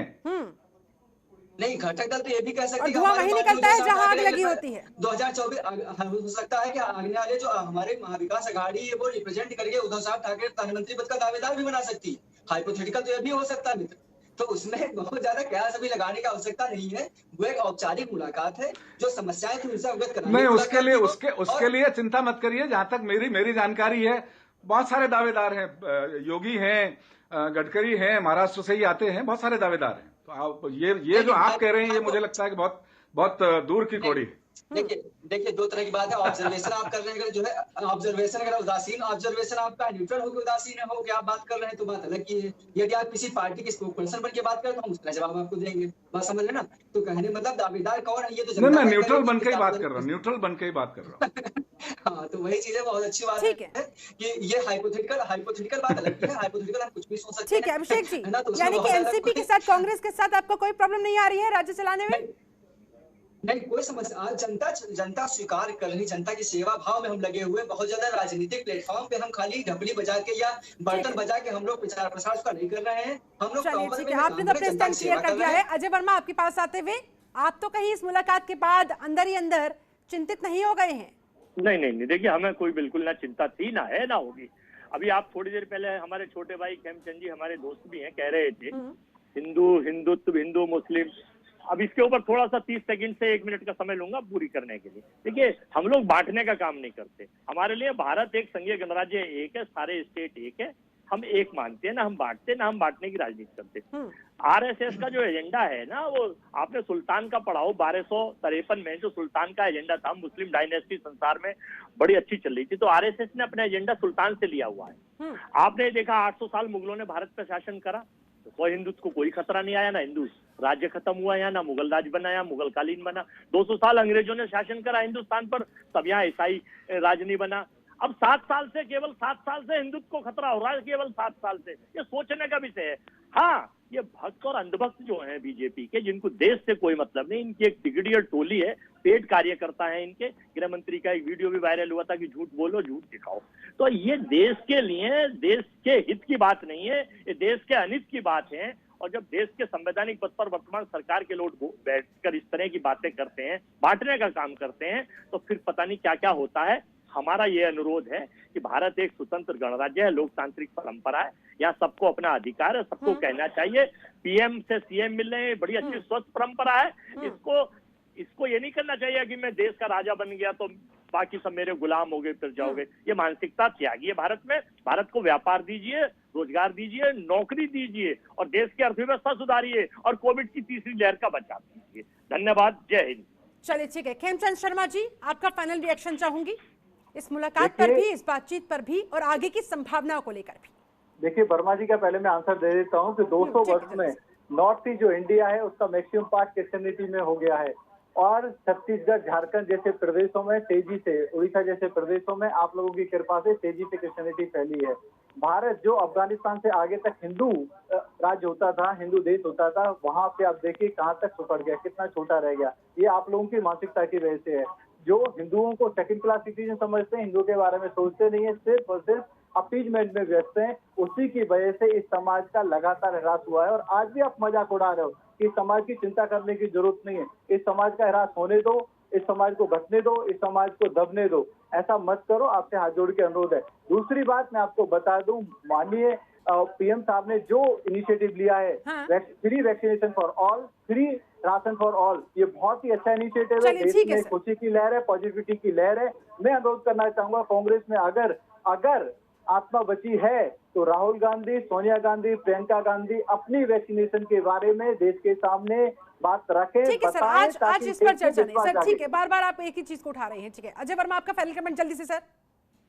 नहीं, घटक दल तो ये भी कह सकते हैं धुआं वही निकलता है जहां आग लगी होती है। 2024 हो सकता है कि आगे वाले जो हमारे महाविकास अघाड़ी है वो रिप्रेजेंट करके उद्धव साहब ठाकरे प्रधानमंत्री पद का दावेदार भी बना सकती है। हाइपोथेटिकल तो ये भी हो सकता है मित्र, तो उसमें बहुत ज्यादा कयास अभी लगाने की आवश्यकता नहीं है। वो एक औपचारिक मुलाकात है, जो समस्याएं थी उनसे अवगत कराने। नहीं, उसके लिए चिंता मत करिए। जहां तक मेरी जानकारी है, बहुत सारे दावेदार हैं, योगी हैं, गडकरी हैं, महाराष्ट्र से ही आते हैं, बहुत सारे दावेदार हैं। तो आप ये जो आप कह रहे हैं, ये मुझे लगता है कि बहुत दूर की कौड़ी। देखिए 2 तरह की बात है। ऑब्जर्वेशन आप कर रहे हैं, जो है ऑब्जर्वेशन अगर उदासीन ऑब्जर्वेशन आपका न्यूट्रल होकर उदासीन हो कि आप बात कर रहे हैं तो बात अलग की है। यदि आप किसी पार्टी के स्पोक्सपर्सन बन के बात करें तो हम उसका जवाब आपको देंगे। बात समझ लेना। तो कहने मतलब दावेदार कौन है ये तो मैं न्यूट्रल बन के ही बात कर रहा हूँ, न्यूट्रल बन के ही बात कर रहा हूँ। हाँ, तो वही चीज है, बहुत अच्छी बात है कि ये हाइपोथेटिकल बात अलग है। हाइपोथेटिकल हम कुछ भी सोच सकते हैं। ठीक है अभिषेक जी, यानी कि एनसीपी के साथ, कांग्रेस के साथ आपको कोई प्रॉब्लम नहीं आ रही है राज्य चलाने में? नहीं, कोई समस्या। आज जनता स्वीकार कर रही, जनता की सेवा भाव में हम लगे हुए। बहुत ज्यादा राजनीतिक प्लेटफॉर्म पे हम खाली ढपली बजा के या बर्तन बजा के हम लोग प्रचार प्रसार उसका नहीं कर रहे हैं। हम लोग आपने तो अपने स्टैंड क्लियर कर दिया है। अजय वर्मा, आपके पास आते हुए, आप तो कहीं इस मुलाकात के बाद अंदर ही अंदर चिंतित नहीं हो गए हैं? नहीं, देखिए हमें कोई बिल्कुल ना चिंता थी, ना है, ना होगी। अभी आप थोड़ी देर पहले हमारे छोटे भाई खेमचंद जी, हमारे दोस्त भी हैं, कह रहे थे हिंदुत्व, हिंदू मुस्लिम। अब इसके ऊपर थोड़ा सा 30 सेकंड से 1 मिनट का समय लूंगा पूरी करने के लिए। देखिए, हम लोग बांटने का काम नहीं करते। हमारे लिए भारत एक संघीय गणराज्य एक है, सारे स्टेट एक है, हम एक मानते हैं, ना हम बांटते, ना हम बांटने की राजनीति करते। आरएसएस का जो एजेंडा है ना, वो आपने सुल्तान का पढ़ा हो, 1253 में जो सुल्तान का एजेंडा था, मुस्लिम डायनेस्टी संसार में बड़ी अच्छी चल रही थी, तो आरएसएस ने अपना एजेंडा सुल्तान से लिया हुआ है। आपने देखा 800 साल मुगलों ने भारत पर शासन करा, तो कोई हिंदुत्व को कोई खतरा नहीं आया, ना हिंदू राज्य खत्म हुआ यहाँ, ना मुगल राज बनाया, मुगल कालीन बना। 200 साल अंग्रेजों ने शासन करा हिंदुस्तान पर, तब यहाँ ईसाई राज नहीं बना। अब 7 साल से, केवल 7 साल से हिंदुत्व को खतरा हो रहा है, केवल 7 साल से। ये सोचने का विषय है। हाँ, ये भक्त और अंधभक्त जो हैं बीजेपी के, जिनको देश से कोई मतलब नहीं, इनकी एक ब्रिगेडियर टोली है, पेड कार्यकर्ता है इनके। गृह मंत्री का एक वीडियो भी वायरल हुआ था कि झूठ बोलो, झूठ दिखाओ। तो ये देश के लिए, देश के हित की बात नहीं है, ये देश के अनित की बात है। और जब देश के संवैधानिक पद पर वर्तमान सरकार के लोग बैठकर इस तरह की बातें करते हैं, बांटने का काम करते हैं, तो फिर पता नहीं क्या क्या होता है। हमारा ये अनुरोध है कि भारत एक स्वतंत्र गणराज्य है, लोकतांत्रिक परंपरा है, यहाँ सबको अपना अधिकार है, सबको कहना चाहिए। पीएम से सीएम मिल रहे हैं, बड़ी अच्छी स्वस्थ परंपरा है। इसको ये नहीं करना चाहिए कि मैं देश का राजा बन गया तो बाकी सब मेरे गुलाम हो गए फिर जाओगे। ये मानसिकता त्यागी है भारत में। भारत को व्यापार दीजिए, रोजगार दीजिए, नौकरी दीजिए और देश की अर्थव्यवस्था सुधारिए और कोविड की तीसरी लहर का बचाव कीजिए। धन्यवाद, जय हिंद। चलिए ठीक है, खेमचंद शर्मा जी, आपका फाइनल रिएक्शन चाहूंगी इस मुलाकात पर भी, इस बातचीत पर भी और आगे की संभावनाओं को लेकर भी। देखिए वर्मा जी का पहले मैं आंसर दे देता हूँ कि 200 वर्ष में नॉर्थ ईस्ट जो इंडिया है उसका मैक्सिमम पार्ट क्रिश्चियनिटी में हो गया है और छत्तीसगढ़, झारखंड जैसे प्रदेशों में तेजी से, उड़ीसा जैसे प्रदेशों में आप लोगों की कृपा से तेजी से क्रिश्चियनिटी फैली है। भारत जो अफगानिस्तान से आगे तक हिंदू राज्य होता था, हिंदू देश होता था, वहां पे आप देखिए कहाँ तक सुपड़ गया, कितना छोटा रह गया। ये आप लोगों की मानसिकता की वजह से है। जो हिंदुओं को सेकंड क्लास सिटीजन समझते हैं, हिंदू के बारे में सोचते नहीं है, सिर्फ और सिर्फ अपीजमेंट में व्यस्त हैं, उसी की वजह से इस समाज का लगातार ह्रास हुआ है। और आज भी आप मजाक उड़ा रहे हो कि समाज की चिंता करने की जरूरत नहीं है। इस समाज का ह्रास होने दो, इस समाज को घटने दो, इस समाज को दबने दो, ऐसा मत करो, आपसे हाथ जोड़ के अनुरोध है। दूसरी बात मैं आपको बता दूं, माननीय पीएम साहब ने जो इनिशिएटिव लिया है, free vaccination for all, free ration for all, ये बहुत ही अच्छा इनिशिएटिव है। देश में खुशी की लहर है, पॉजिटिविटी की लहर है। मैं अनुरोध करना चाहूंगा कांग्रेस में अगर आत्मा बची है तो राहुल गांधी, सोनिया गांधी, प्रियंका गांधी अपनी वैक्सीनेशन के बारे में देश के सामने बात रखें। ठीक है सर, आज इस पर चर्चा नहीं सर, ठीक है, बार बार आप एक ही चीज को उठा रहे हैं। ठीक है, अजय वर्मा आपका फाइनल कमेंट जल्दी से सर।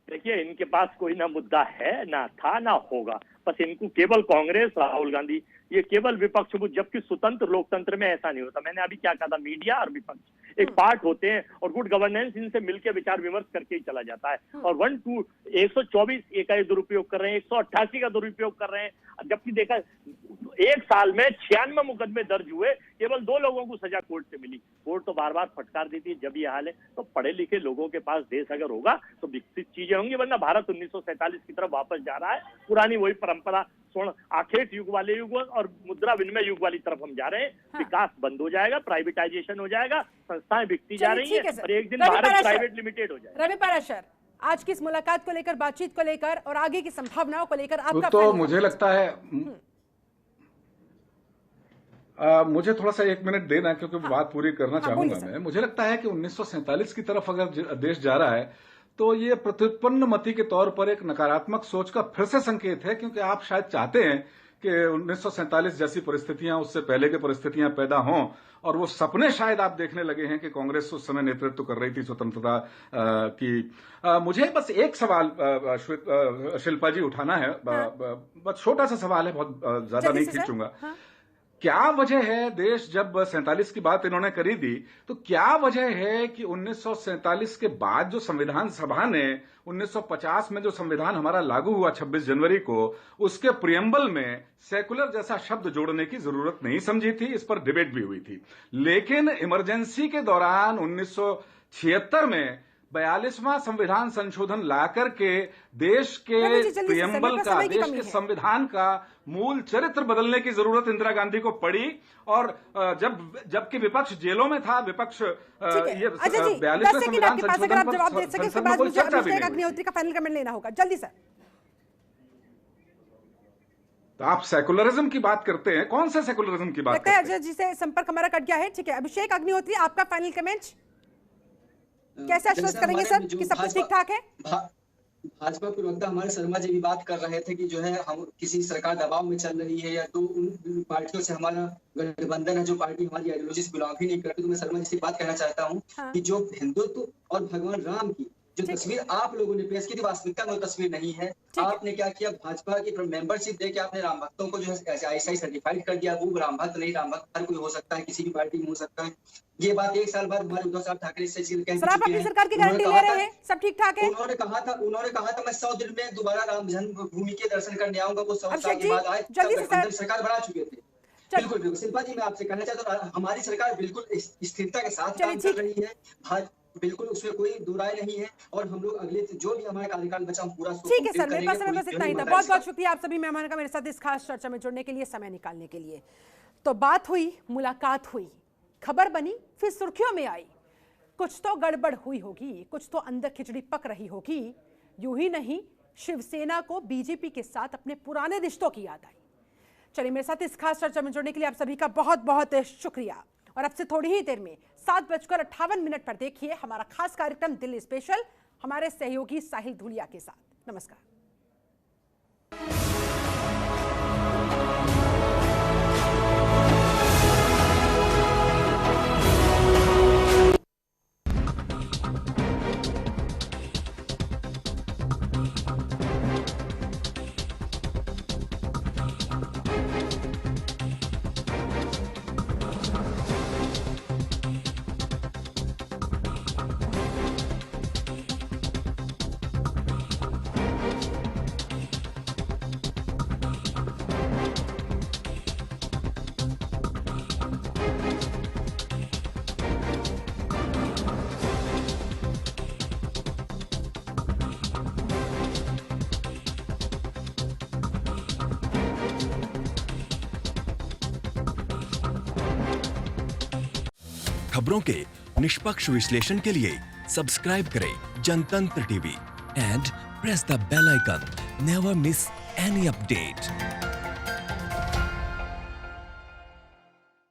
देखिए, इनके पास कोई ना मुद्दा है, ना था, ना होगा। बस इनको केवल कांग्रेस, राहुल गांधी, ये केवल विपक्ष, जबकि स्वतंत्र लोकतंत्र में ऐसा नहीं होता। मैंने अभी क्या कहा था, मीडिया और विपक्ष एक पार्ट होते हैं और गुड गवर्नेंस इनसे मिलकर विचार विमर्श करके ही चला जाता है। और 124 का दुरुपयोग कर रहे हैं, 188 का दुरुपयोग कर रहे हैं, जबकि देखा एक साल में 96 मुकदमे दर्ज हुए, केवल 2 लोगों को सजा कोर्ट से मिली। कोर्ट तो बार बार फटकार देती है। जब ये हाल है तो पढ़े लिखे लोगों के पास देश अगर होगा तो विकसित चीजें होंगी, वरना भारत 1947 की तरफ वापस जा रहा है। पुरानी वही परंपरा, स्वर्ण आखेट युग वाले युग और मुद्रा विनिमय युग वाली तरफ हम जा रहे हैं। विकास बंद हो जाएगा, प्राइवेटाइजेशन हो जाएगा, संस्थाएं बिकती जा रही है और एक दिन भारत प्राइवेट लिमिटेड हो जाएगा। रवि पाराशर, आज की इस मुलाकात को लेकर, बातचीत को लेकर और आगे की संभावनाओं को लेकर आपका तो मुझे लगता है मुझे थोड़ा सा 1 मिनट देना, क्योंकि बात पूरी करना चाहूंगा मैं। मुझे लगता है कि 1947 की तरफ अगर देश जा रहा है तो ये प्रत्युत्पन्न मति के तौर पर एक नकारात्मक सोच का फिर से संकेत है, क्योंकि आप शायद चाहते हैं कि 1947 जैसी परिस्थितियां, उससे पहले की परिस्थितियां पैदा हों, और वो सपने शायद आप देखने लगे हैं कि कांग्रेस उस समय नेतृत्व कर रही थी स्वतंत्रता की। मुझे बस एक सवाल शिल्पा जी उठाना है, बस छोटा सा सवाल है, बहुत ज्यादा नहीं खींचूंगा। क्या वजह है, देश जब 47 की बात इन्होंने करी थी, तो क्या वजह है कि 1947 के बाद जो संविधान सभा ने 1950 में जो संविधान हमारा लागू हुआ 26 जनवरी को, उसके प्रियम्बल में सेकुलर जैसा शब्द जोड़ने की जरूरत नहीं समझी थी। इस पर डिबेट भी हुई थी, लेकिन इमरजेंसी के दौरान 1976 में 42वां संविधान संशोधन लाकर के देश के प्रियम्बल का, देश के संविधान का मूल चरित्र बदलने की जरूरत इंदिरा गांधी को पड़ी। और जबकि विपक्ष जेलों में था, विपक्ष ये 42वें संविधान संशोधन पर संसद में कोई चर्चा भी नहीं। अग्निहोत्री का फाइनल कमेंट लेना होगा जल्दी सर। तो आप सेकुलरिज्म की बात करते हैं, कौन से सेकुलरिज्म की बात करते हैं? अजय जी से संपर्क हमारा कट गया है। ठीक है, अभिषेक अग्निहोत्री आपका फाइनल कमेंट, कैसे आश्वस्त करेंगे सर कि सब कुछ ठीक ठाक है? भाजपा प्रवक्ता हमारे शर्मा जी भी बात कर रहे थे कि जो है हम किसी सरकार दबाव में चल रही है, या तो उन पार्टियों से हमारा गठबंधन है जो पार्टी हमारी आइडियोलॉजी से बिलोंग ही नहीं करती। तो मैं शर्मा जी से बात कहना चाहता हूँ कि जो हिंदुत्व और भगवान राम की जो तस्वीर आप लोगों ने पेश की थी, वास्तविकता में वो तस्वीर नहीं है। आपने क्या किया, भाजपा की मेंबरशिप देके आपने राम भक्तों को जो है ICI सर्टिफाइड कर दिया। वो राम भक्त नहीं, राम भक्त हर कोई हो सकता है, किसी भी पार्टी में हो सकता है। ये बात 1 साल बाद हमारे उद्धव साहब ठाकरे से सरकार की गारंटी ले रहे हैं, सब ठीक ठाक है। उन्होंने कहा था मैं 100 दिन में दोबारा राम जन्मभूमि के दर्शन करने आऊंगा। वो 100 साल के बाद आए, सरकार बना चुके थे। बिल्कुल बिल्कुल शिल्पा जी, मैं आपसे कहना चाहता हूँ हमारी सरकार बिल्कुल स्थिरता के साथ काम कर रही है, बिल्कुल उसमें कोई दो राय नहीं है। और हम लोग अगले जो भी हमारा कार्यकाल बचा पूरा ठीक है सर, मेरे पास बस इतना ही था। बहुत बहुत शुक्रिया आप सभी मेहमानों का मेरे साथ इस खास चर्चा में जुड़ने के लिए, समय निकालने के लिए। तो बात हुई, मुलाकात हुई, खबर बनी, फिर सुर्खियों में आई। कुछ तो गड़बड़ हुई होगी, कुछ तो अंदर खिचड़ी पक रही होगी। यूं ही नहीं, शिवसेना को बीजेपी के साथ अपने पुराने रिश्तों की याद आई। चलिए, मेरे साथ इस खास चर्चा में जुड़ने के लिए आप सभी का बहुत बहुत शुक्रिया। और अब से थोड़ी ही देर में 7:58 पर देखिए हमारा खास कार्यक्रम दिल्ली स्पेशल, हमारे सहयोगी साहिल धुलिया के साथ। नमस्कार। खबरों के निष्पक्ष विश्लेषण के लिए सब्सक्राइब करें Jantantra TV and press the bell icon. Never miss any update.